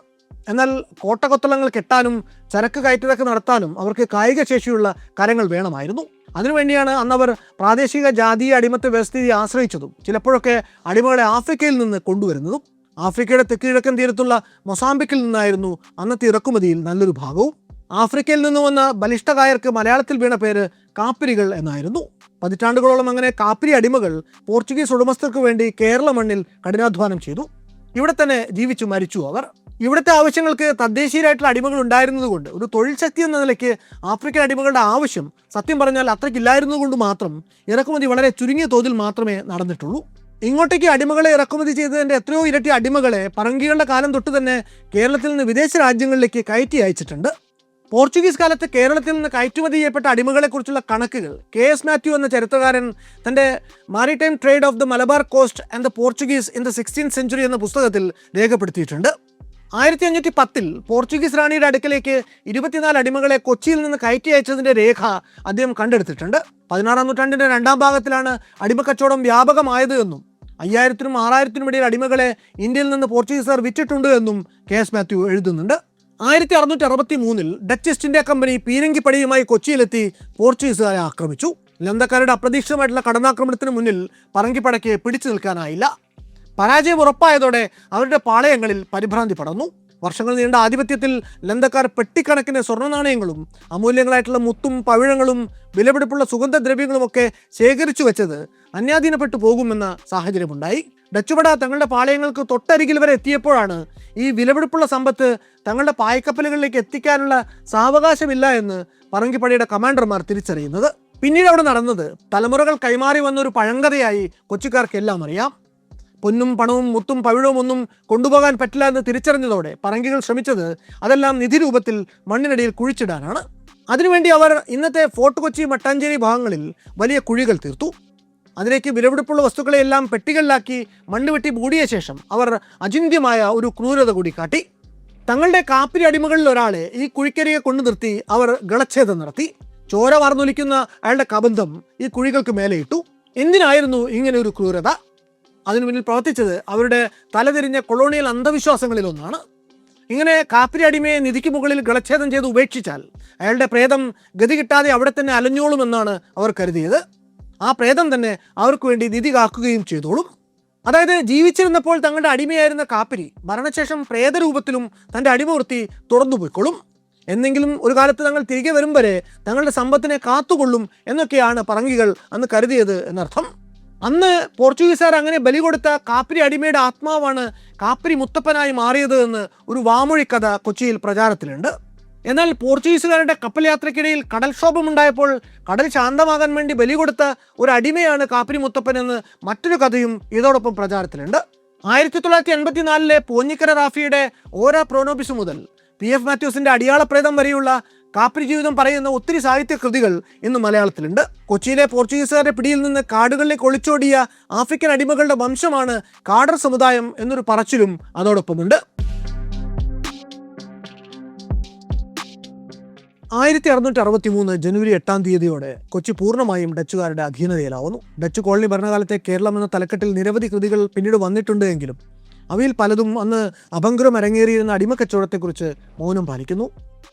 Speaker 1: എന്നാൽ കോട്ടകൊത്തളങ്ങൾ കെട്ടാനും ചരക്ക് കയറ്റിറക്ക് നടത്താനും അവർക്ക് കായിക ശേഷിയുള്ള കരങ്ങൾ വേണമായിരുന്നു. അതിനുവേണ്ടിയാണ് അന്നവർ പ്രാദേശിക ജാതീയ അടിമത്ത വ്യവസ്ഥിതിയെ ആശ്രയിച്ചതും ചിലപ്പോഴൊക്കെ അടിമകളെ ആഫ്രിക്കയിൽ നിന്ന് കൊണ്ടുവരുന്നതും. ആഫ്രിക്കയുടെ തെക്ക് കിഴക്കൻ തീരത്തുള്ള മൊസാംബിക്കിൽ നിന്നായിരുന്നു അന്നത്തെ ഇറക്കുമതിയിൽ നല്ലൊരു ഭാഗവും. ആഫ്രിക്കയിൽ നിന്ന് വന്ന ബലിഷ്ഠകായർക്ക് മലയാളത്തിൽ വീണ പേര് കാപ്പിരികൾ എന്നായിരുന്നു. പതിറ്റാണ്ടുകളോളം അങ്ങനെ കാപ്പിരി അടിമകൾ പോർച്ചുഗീസ് ഉടമസ്ഥർക്ക് വേണ്ടി കേരള മണ്ണിൽ കഠിനാധ്വാനം ചെയ്തു. ഇവിടെ തന്നെ ജീവിച്ചു മരിച്ചു അവർ. ഇവിടുത്തെ ആവശ്യങ്ങൾക്ക് തദ്ദേശീയരായിട്ടുള്ള അടിമകൾ ഉണ്ടായിരുന്നതുകൊണ്ട് ഒരു തൊഴിൽ ശക്തി എന്ന നിലയ്ക്ക് ആഫ്രിക്കൻ അടിമകളുടെ ആവശ്യം സത്യം പറഞ്ഞാൽ അത്രയ്ക്കില്ലായിരുന്നതുകൊണ്ട് മാത്രം ഇറക്കുമതി വളരെ ചുരുങ്ങിയ തോതിൽ മാത്രമേ നടന്നിട്ടുള്ളൂ. ഇങ്ങോട്ടേക്ക് അടിമകളെ ഇറക്കുമതി ചെയ്തതിൻ്റെ എത്രയോ ഇരട്ടി അടിമകളെ പറങ്കികളുടെ കാലം തൊട്ട് തന്നെ കേരളത്തിൽ നിന്ന് വിദേശ രാജ്യങ്ങളിലേക്ക് കയറ്റി അയച്ചിട്ടുണ്ട്. പോർച്ചുഗീസ് കാലത്ത് കേരളത്തിൽ നിന്ന് കയറ്റുമതി ചെയ്യപ്പെട്ട അടിമകളെക്കുറിച്ചുള്ള കണക്കുകൾ KS മാത്യു എന്ന ചരിത്രകാരൻ തൻ്റെ maritime trade off the Malabar cost and the Portuguese in the 16th century എന്ന പുസ്തകത്തിൽ രേഖപ്പെടുത്തിയിട്ടുണ്ട്. 1510 പോർച്ചുഗീസ് റാണിയുടെ അടുക്കലേക്ക് 24 അടിമകളെ കൊച്ചിയിൽ നിന്ന് കയറ്റി അയച്ചതിൻ്റെ രേഖ അദ്ദേഹം കണ്ടെടുത്തിട്ടുണ്ട്. 16-ാം നൂറ്റാണ്ടിൻ്റെ രണ്ടാം ഭാഗത്തിലാണ് അടിമക്കച്ചവടം വ്യാപകമായത് എന്നും 5000-നും 6000-നും ഇടയിൽ അടിമകളെ ഇന്ത്യയിൽ നിന്ന് പോർച്ചുഗീസുകാർ വിറ്റിട്ടുണ്ട് എന്നും KS മാത്യു എഴുതുന്നുണ്ട്. 1663 ഡച്ച് ഈസ്റ്റ് ഇന്ത്യ കമ്പനി പീരങ്കിപ്പടിയുമായി കൊച്ചിയിലെത്തി പോർച്ചുഗീസുകാരെ ആക്രമിച്ചു. ലന്തക്കാരുടെ അപ്രതീക്ഷിതമായിട്ടുള്ള കടന്നാക്രമണത്തിന് മുന്നിൽ പറങ്കിപ്പടയ്ക്ക് പിടിച്ചു നിൽക്കാനായില്ല. പരാജയം ഉറപ്പായതോടെ അവരുടെ പാളയങ്ങളിൽ പരിഭ്രാന്തി പടർന്നു. വർഷങ്ങൾ നീണ്ട ആധിപത്യത്തിൽ ലന്തക്കാർ പെട്ടിക്കണക്കിന് സ്വർണ്ണ നാണയങ്ങളും അമൂല്യങ്ങളായിട്ടുള്ള മുത്തും പവിഴങ്ങളും വിലപിടിപ്പുള്ള സുഗന്ധദ്രവ്യങ്ങളുമൊക്കെ ശേഖരിച്ചു വെച്ചത് അന്യാധീനപ്പെട്ടു പോകുമെന്ന സാഹചര്യമുണ്ടായി. ഡച്ചുപട തങ്ങളുടെ പാളയങ്ങൾക്ക് തൊട്ടരികിൽ വരെ എത്തിയപ്പോഴാണ് ഈ വിലപിടിപ്പുള്ള സമ്പത്ത് തങ്ങളുടെ പായ്ക്കപ്പലുകളിലേക്ക് എത്തിക്കാനുള്ള സാവകാശമില്ല എന്ന് പറങ്കിപ്പടയുടെ കമാൻഡർമാർ തിരിച്ചറിയുന്നത്. പിന്നീട് അവിടെ നടന്നത് തലമുറകൾ കൈമാറി വന്നൊരു പഴങ്കഥയായി കൊച്ചിക്കാർക്കെല്ലാം അറിയാം. പൊന്നും പണവും മുത്തും പവിഴവും ഒന്നും കൊണ്ടുപോകാൻ പറ്റില്ല എന്ന് തിരിച്ചറിഞ്ഞതോടെ പറങ്കികൾ ശ്രമിച്ചത് അതെല്ലാം നിധി രൂപത്തിൽ മണ്ണിനടിയിൽ കുഴിച്ചിടാനാണ്. അതിനുവേണ്ടി അവർ ഇന്നത്തെ ഫോർട്ട് കൊച്ചി മട്ടാഞ്ചേരി ഭാഗങ്ങളിൽ വലിയ കുഴികൾ തീർത്തു. അതിലേക്ക് വിലപിടിപ്പുള്ള വസ്തുക്കളെയെല്ലാം പെട്ടികളിലാക്കി മണ്ണ് വെട്ടി മൂടിയ ശേഷം അവർ അചിന്ത്യമായ ഒരു ക്രൂരത കൂടി കാട്ടി. തങ്ങളുടെ കാപ്പിരി അടിമകളിൽ ഒരാളെ ഈ കുഴിക്കരിയെ കൊണ്ടു നിർത്തി അവർ ഗളച്ഛേദം നടത്തി. ചോര വാർന്നൊലിക്കുന്ന അയാളുടെ കബന്ധം ഈ കുഴികൾക്ക് മേലെയിട്ടു. എന്തിനായിരുന്നു ഇങ്ങനെ ഒരു ക്രൂരത? അതിനു മുന്നിൽ പ്രവർത്തിച്ചത് അവരുടെ തലതിരിഞ്ഞ കൊളോണിയൽ അന്ധവിശ്വാസങ്ങളിലൊന്നാണ്. ഇങ്ങനെ കാപ്പിരി അടിമയെ നിധിക്ക് മുകളിൽ ഗളച്ഛേദം ചെയ്ത് ഉപേക്ഷിച്ചാൽ അയാളുടെ പ്രേതം ഗതി കിട്ടാതെ അവിടെ തന്നെ അലഞ്ഞോളുമെന്നാണ് അവർ കരുതിയത്. ആ പ്രേതം തന്നെ അവർക്ക് വേണ്ടി നിധി കാക്കുകയും ചെയ്തോളും. അതായത് ജീവിച്ചിരുന്നപ്പോൾ തങ്ങളുടെ അടിമയായിരുന്ന കാപ്പിരി മരണശേഷം പ്രേതരൂപത്തിലും തൻ്റെ അടിമവൃത്തി തുറന്നുപോയിക്കൊള്ളും. എന്നെങ്കിലും ഒരു കാലത്ത് തങ്ങൾ തിരികെ വരും വരെ തങ്ങളുടെ സമ്പത്തിനെ കാത്തുകൊള്ളും എന്നൊക്കെയാണ് പറങ്കികൾ അന്ന് കരുതിയത് എന്നർത്ഥം. അന്ന് പോർച്ചുഗീസുകാർ അങ്ങനെ ബലി കൊടുത്ത കാപ്പിരി അടിമയുടെ ആത്മാവാണ് കാപ്പിരി മുത്തപ്പനായി മാറിയത് എന്ന് ഒരു വാമൊഴി കഥ കൊച്ചിയിൽ പ്രചാരത്തിലുണ്ട്. എന്നാൽ പോർച്ചുഗീസുകാരുടെ കപ്പൽ യാത്രയ്ക്കിടയിൽ കടൽക്ഷോഭമുണ്ടായപ്പോൾ കടൽ ശാന്തമാകാൻ വേണ്ടി ബലി കൊടുത്ത ഒരു അടിമയാണ് കാപ്പിരി മുത്തപ്പൻ എന്ന് മറ്റൊരു കഥയും ഇതോടൊപ്പം പ്രചാരത്തിലുണ്ട്. 1984 പോഞ്ഞിക്കര റാഫിയുടെ ഓരാ പ്രോനോബിസ് മുതൽ PF മാത്യൂസിന്റെ അടിയാളപ്രേതം വരെയുള്ള കാപ്പിരി ജീവിതം പറയുന്ന ഒത്തിരി സാഹിത്യ കൃതികൾ ഇന്ന് മലയാളത്തിലുണ്ട്. കൊച്ചിയിലെ പോർച്ചുഗീസുകാരുടെ പിടിയിൽ നിന്ന് കാടുകളിലേക്ക് ഒളിച്ചോടിയ ആഫ്രിക്കൻ അടിമകളുടെ വംശമാണ് കാഡർ സമുദായം എന്നൊരു പറച്ചിലും അതോടൊപ്പമുണ്ട്. 1663 ജനുവരി 8-ാം തീയതിയോടെ കൊച്ചി പൂർണ്ണമായും ഡച്ചുകാരുടെ അധീനതയിലാവുന്നു. ഡച്ച് കോളനി ഭരണകാലത്തെ കേരളം എന്ന തലക്കെട്ടിൽ നിരവധി കൃതികൾ പിന്നീട് വന്നിട്ടുണ്ട് എങ്കിലും അവയിൽ പലതും അന്ന് അഭംഗുരം അരങ്ങേറിയിരുന്ന അടിമക്കച്ചവടത്തെക്കുറിച്ച് മൗനം പാലിക്കുന്നു.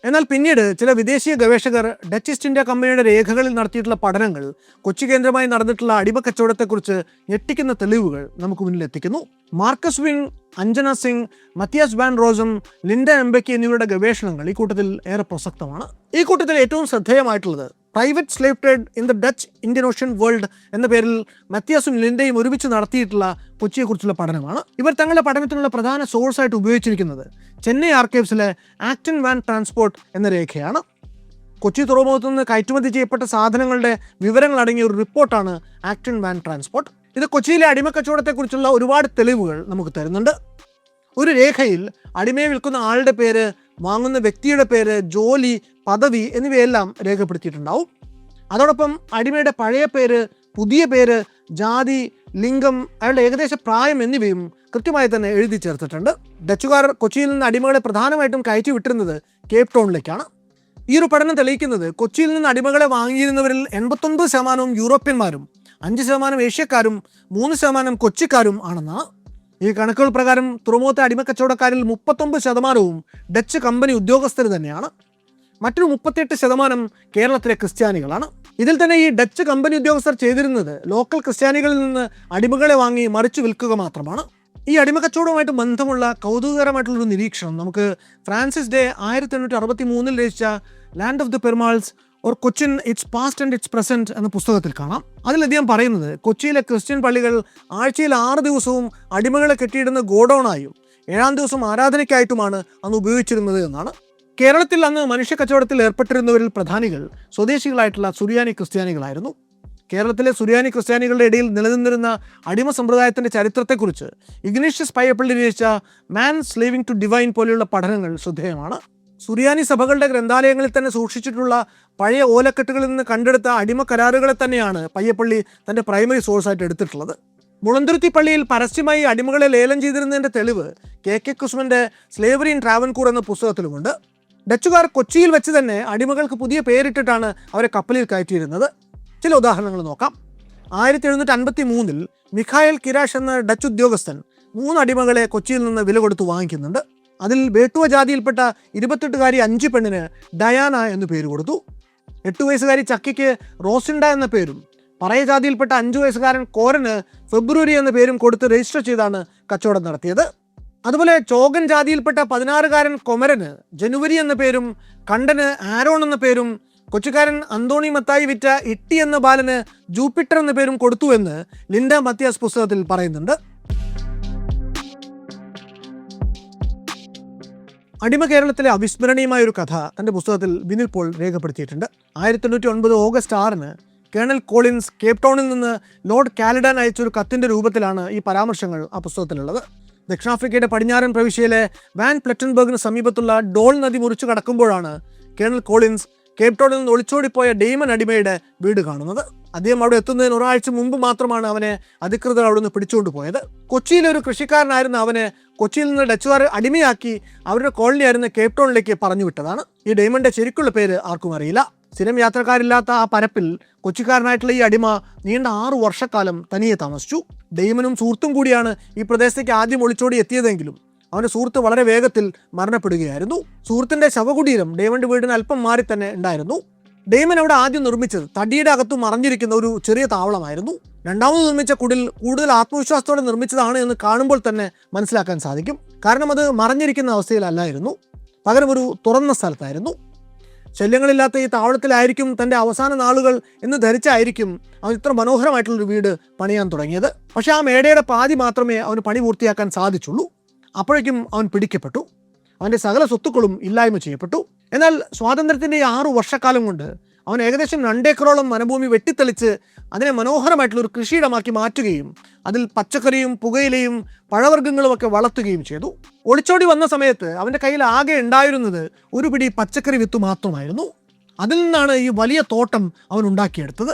Speaker 1: എന്നാൽ പിന്നീട് ചില വിദേശീയ ഗവേഷകർ ഡച്ച് ഈസ്റ്റ് ഇന്ത്യ കമ്പനിയുടെ രേഖകളിൽ നടത്തിയിട്ടുള്ള പഠനങ്ങൾ കൊച്ചി കേന്ദ്രമായി നടന്നിട്ടുള്ള അടിമക്കച്ചവടത്തെക്കുറിച്ച് ഞെട്ടിക്കുന്ന തെളിവുകൾ നമുക്ക് മുന്നിൽ എത്തിക്കുന്നു. Markus Vink, Anjana Singh, Matthias van Rossum, Linda Mbeki എന്നിവരുടെ ഗവേഷണങ്ങൾ ഈ കൂട്ടത്തിൽ ഏറെ പ്രസക്തമാണ്. ഈ കൂട്ടത്തിൽ ഏറ്റവും ശ്രദ്ധേയമായിട്ടുള്ളത് private slave trade in the Dutch Indian Ocean World എന്ന പേരിൽ മത്തിയാസും ലിൻഡയും ഒരുമിച്ച് നടത്തിയിട്ടുള്ള കൊച്ചിയെക്കുറിച്ചുള്ള പഠനമാണ്. ഇവർ തങ്ങളുടെ പഠനത്തിനുള്ള പ്രധാന സോഴ്സായിട്ട് ഉപയോഗിച്ചിരിക്കുന്നത് ചെന്നൈ ആർക്കൈവ്സിലെ ആക്ടൻ വാൻ ട്രാൻസ്പോർട്ട് എന്ന രേഖയാണ്. കൊച്ചി തുറമുഖത്തു നിന്ന് കയറ്റുമതി ചെയ്യപ്പെട്ട സാധനങ്ങളുടെ വിവരങ്ങൾ അടങ്ങിയ ഒരു റിപ്പോർട്ടാണ് ആക്ടൻ വാൻ ട്രാൻസ്പോർട്ട്. ഇത് കൊച്ചിയിലെ അടിമക്കച്ചവടത്തെക്കുറിച്ചുള്ള ഒരുപാട് തെളിവുകൾ നമുക്ക് തരുന്നുണ്ട്. ഒരു രേഖയിൽ അടിമയെ വിൽക്കുന്ന ആളുടെ പേര്, വാങ്ങുന്ന വ്യക്തിയുടെ പേര്, ജോലി, പദവി എന്നിവയെല്ലാം രേഖപ്പെടുത്തിയിട്ടുണ്ടാവും. അതോടൊപ്പം അടിമയുടെ പഴയ പേര്, പുതിയ പേര്, ജാതി, ലിംഗം, അയാളുടെ ഏകദേശ പ്രായം എന്നിവയും കൃത്യമായി തന്നെ എഴുതി ചേർത്തിട്ടുണ്ട്. ഡച്ചുകാർ കൊച്ചിയിൽ നിന്ന് അടിമകളെ പ്രധാനമായിട്ടും കയറ്റി വിട്ടിരുന്നത് കേപ്പ് ടൗണിലേക്കാണ്. ഈ ഒരു പഠനം തെളിയിക്കുന്നത് കൊച്ചിയിൽ നിന്ന് അടിമകളെ വാങ്ങിയിരുന്നവരിൽ 89% യൂറോപ്യന്മാരും 5% ഏഷ്യക്കാരും 3% കൊച്ചിക്കാരും ആണെന്നാണ്. ഈ കണക്കുകൾ പ്രകാരം തുറമുഖത്തെ അടിമക്കച്ചവടക്കാരിൽ 39% ഡച്ച് കമ്പനി ഉദ്യോഗസ്ഥർ തന്നെയാണ്. മറ്റൊരു 38% കേരളത്തിലെ ക്രിസ്ത്യാനികളാണ്. ഇതിൽ തന്നെ ഈ ഡച്ച് കമ്പനി ഉദ്യോഗസ്ഥർ ചെയ്തിരുന്നത് ലോക്കൽ ക്രിസ്ത്യാനികളിൽ നിന്ന് അടിമകളെ വാങ്ങി മറിച്ചു വിൽക്കുക മാത്രമാണ്. ഈ അടിമക്കച്ചവടവുമായിട്ട് ബന്ധമുള്ള കൗതുകകരമായിട്ടുള്ളൊരു നിരീക്ഷണം നമുക്ക് ഫ്രാൻസിസ് ഡേ 1863 രചിച്ച land of the Perumals or Cochin it's past and it's present എന്ന പുസ്തകത്തിൽ കാണാം. അതിലധികം പറയുന്നത് കൊച്ചിയിലെ ക്രിസ്ത്യൻ പള്ളികൾ ആഴ്ചയിൽ 6 ദിവസവും അടിമകളെ കെട്ടിയിടുന്ന ഗോഡൌണായും 7-ാം ദിവസം ആരാധനയ്ക്കായിട്ടുമാണ് അന്ന് ഉപയോഗിച്ചിരുന്നത് എന്നാണ്. കേരളത്തിൽ അന്ന് മനുഷ്യ കച്ചവടത്തിൽ ഏർപ്പെട്ടിരുന്നവരിൽ പ്രധാനികൾ സ്വദേശികളായിട്ടുള്ള സുറിയാനി ക്രിസ്ത്യാനികളായിരുന്നു. കേരളത്തിലെ സുറിയാനി ക്രിസ്ത്യാനികളുടെ ഇടയിൽ നിലനിന്നിരുന്ന അടിമ സമ്പ്രദായത്തിൻ്റെ ചരിത്രത്തെക്കുറിച്ച് ഇഗ്നേഷ്യസ് പയ്യപ്പള്ളി രചിച്ച മാൻ സ്ലേവിംഗ് ടു ഡിവൈൻ പോലെയുള്ള പഠനങ്ങൾ ശ്രദ്ധേയമാണ്. സുറിയാനി സഭകളുടെ ഗ്രന്ഥാലയങ്ങളിൽ തന്നെ സൂക്ഷിച്ചിട്ടുള്ള പഴയ ഓലക്കെട്ടുകളിൽ നിന്ന് കണ്ടെടുത്ത അടിമ കരാറുകളെ തന്നെയാണ് പയ്യപ്പള്ളി തൻ്റെ പ്രൈമറി സോഴ്സായിട്ട് എടുത്തിട്ടുള്ളത്. മുളന്തുരുത്തി പള്ളിയിൽ പരസ്യമായി അടിമകളെ ലേലം ചെയ്തിരുന്നതിൻ്റെ തെളിവ് KK കുസ്മൻ്റെ സ്ലേവറി ഇൻ ട്രാവൻകൂർ എന്ന പുസ്തകത്തിലുമുണ്ട്. ഡച്ചുകാർ കൊച്ചിയിൽ വെച്ച് തന്നെ അടിമകൾക്ക് പുതിയ പേരിട്ടിട്ടാണ് അവരെ കപ്പലിൽ കയറ്റിയിരുന്നത്. ചില ഉദാഹരണങ്ങൾ നോക്കാം. 1753 മിഖായൽ കിരാഷ് എന്ന ഡച്ച് ഉദ്യോഗസ്ഥൻ 3 അടിമകളെ കൊച്ചിയിൽ നിന്ന് വില കൊടുത്ത് വാങ്ങിക്കുന്നുണ്ട്. അതിൽ വേട്ടുവ ജാതിയിൽപ്പെട്ട 28കാരി അഞ്ചു പെണ്ണിന് ഡയാന എന്ന് പേര് കൊടുത്തു. 8 വയസ്സുകാരി ചക്കിക്ക് റോസിൻഡ എന്ന പേരും പറയ ജാതിയിൽപ്പെട്ട 5 വയസ്സുകാരൻ കോരന് ഫെബ്രുവരി എന്ന പേരും കൊടുത്ത് രജിസ്റ്റർ ചെയ്താണ് കച്ചവടം നടത്തിയത്. അതുപോലെ ചോഗൻ ജാതിയിൽപ്പെട്ട 16കാരൻ കൊമരന് ജനുവരി എന്ന പേരും കണ്ടന് ആരോൺ എന്ന പേരും കൊച്ചുകാരൻ അന്തോണി മത്തായി വിറ്റ ഇട്ടി എന്ന ബാലന് ജൂപ്പിറ്റർ എന്ന പേരും കൊടുത്തു എന്ന് ലിൻഡ മത്യാസ് പുസ്തകത്തിൽ പറയുന്നുണ്ട്. അടിമ കേരളത്തിലെ അവിസ്മരണീയമായ ഒരു കഥ തൻ്റെ പുസ്തകത്തിൽ വിനിൽ പോൾ രേഖപ്പെടുത്തിയിട്ടുണ്ട്. 1809 ഓഗസ്റ്റ് 6 കേണൽ കോളിൻസ് കേപ്പ് ടൗണിൽ നിന്ന് ലോർഡ് കാലിഡാൻ അയച്ചൊരു കത്തിൻ്റെ രൂപത്തിലാണ് ഈ പരാമർശങ്ങൾ ആ പുസ്തകത്തിലുള്ളത്. ദക്ഷിണാഫ്രിക്കയുടെ പടിഞ്ഞാറൻ പ്രവിശ്യയിലെ വാൻ പ്ലെറ്റൻബർഗിന് സമീപത്തുള്ള ഡോൾ നദി മുറിച്ചു കടക്കുമ്പോഴാണ് കേണൽ കോളിൻസ് കേപ്പ് ടൗണിൽ നിന്ന് ഒളിച്ചോടിപ്പോയ ഡെയ്മൻ അടിമയുടെ വീട് കാണുന്നത്. അദ്ദേഹം അവിടെ എത്തുന്നതിന് ഒരാഴ്ച മുമ്പ് മാത്രമാണ് അവനെ അധികൃതർ അവിടെ നിന്ന് പിടിച്ചുകൊണ്ട് പോയത്. കൊച്ചിയിലെ ഒരു കൃഷിക്കാരനായിരുന്ന അവനെ കൊച്ചിയിൽ നിന്ന് ഡച്ചുകാർ അടിമയാക്കി അവരുടെ കോളനി ആയിരുന്ന കേപ്പ് ടൗണിലേക്ക് പറഞ്ഞു വിട്ടതാണ്. ഈ ഡെയ്മന്റെ ശരിക്കുള്ള പേര് ആർക്കും അറിയില്ല. സ്ഥിരം യാത്രക്കാരില്ലാത്ത ആ പരപ്പിൽ കൊച്ചിക്കാരനായിട്ടുള്ള ഈ അടിമ നീണ്ട 6 വർഷക്കാലം തനിയെ താമസിച്ചു. ഡെയ്മനും സുഹൃത്തും കൂടിയാണ് ഈ പ്രദേശത്തേക്ക് ആദ്യം ഒളിച്ചോടി എത്തിയതെങ്കിലും അവൻ്റെ സുഹൃത്ത് വളരെ വേഗത്തിൽ മരണപ്പെടുകയായിരുന്നു. സുഹൃത്തിൻ്റെ ശവകുടീരം ഡെയ്മന്റെ വീടിന് അല്പം മാറി തന്നെ ഉണ്ടായിരുന്നു. ഡെയ്മൻ അവിടെ ആദ്യം നിർമ്മിച്ചത് തടിയുടെ അകത്ത് മറഞ്ഞിരിക്കുന്ന ഒരു ചെറിയ താവളമായിരുന്നു. രണ്ടാമത് നിർമ്മിച്ച കുടിൽ കൂടുതൽ ആത്മവിശ്വാസത്തോടെ നിർമ്മിച്ചതാണ് എന്ന് കാണുമ്പോൾ തന്നെ മനസ്സിലാക്കാൻ സാധിക്കും. കാരണം അത് മറഞ്ഞിരിക്കുന്ന അവസ്ഥയിലല്ലായിരുന്നു, പകരം ഒരു തുറന്ന സ്ഥലത്തായിരുന്നു. ശല്യങ്ങളില്ലാത്ത ഈ താവളത്തിലായിരിക്കും തൻ്റെ അവസാന നാളുകൾ എന്ന് ധരിച്ചായിരിക്കും അവൻ ഇത്ര മനോഹരമായിട്ടുള്ളൊരു വീട് പണിയാൻ തുടങ്ങിയത്. പക്ഷേ ആ മേടയുടെ പാതി മാത്രമേ അവന് പണി പൂർത്തിയാക്കാൻ സാധിച്ചുള്ളൂ. അപ്പോഴേക്കും അവൻ പിടിക്കപ്പെട്ടു. അവൻ്റെ സകല സ്വത്തുക്കളും ഇല്ലായ്മ ചെയ്യപ്പെട്ടു. എന്നാൽ സ്വാതന്ത്ര്യത്തിൻ്റെ ഈ 6 വർഷക്കാലം കൊണ്ട് അവൻ ഏകദേശം 2 ഏക്കറോളം വനഭൂമി വെട്ടിത്തെളിച്ച് അതിനെ മനോഹരമായിട്ടുള്ളൊരു കൃഷിയിടമാക്കി മാറ്റുകയും അതിൽ പച്ചക്കറിയും പുകയിലയും പഴവർഗ്ഗങ്ങളുമൊക്കെ വളർത്തുകയും ചെയ്തു. ഒളിച്ചോടി വന്ന സമയത്ത് അവൻ്റെ കയ്യിൽ ആകെ ഉണ്ടായിരുന്നത് ഒരു പിടി പച്ചക്കറി വിത്ത് മാത്രമായിരുന്നു. അതിൽ നിന്നാണ് ഈ വലിയ തോട്ടം അവൻ ഉണ്ടാക്കിയെടുത്തത്.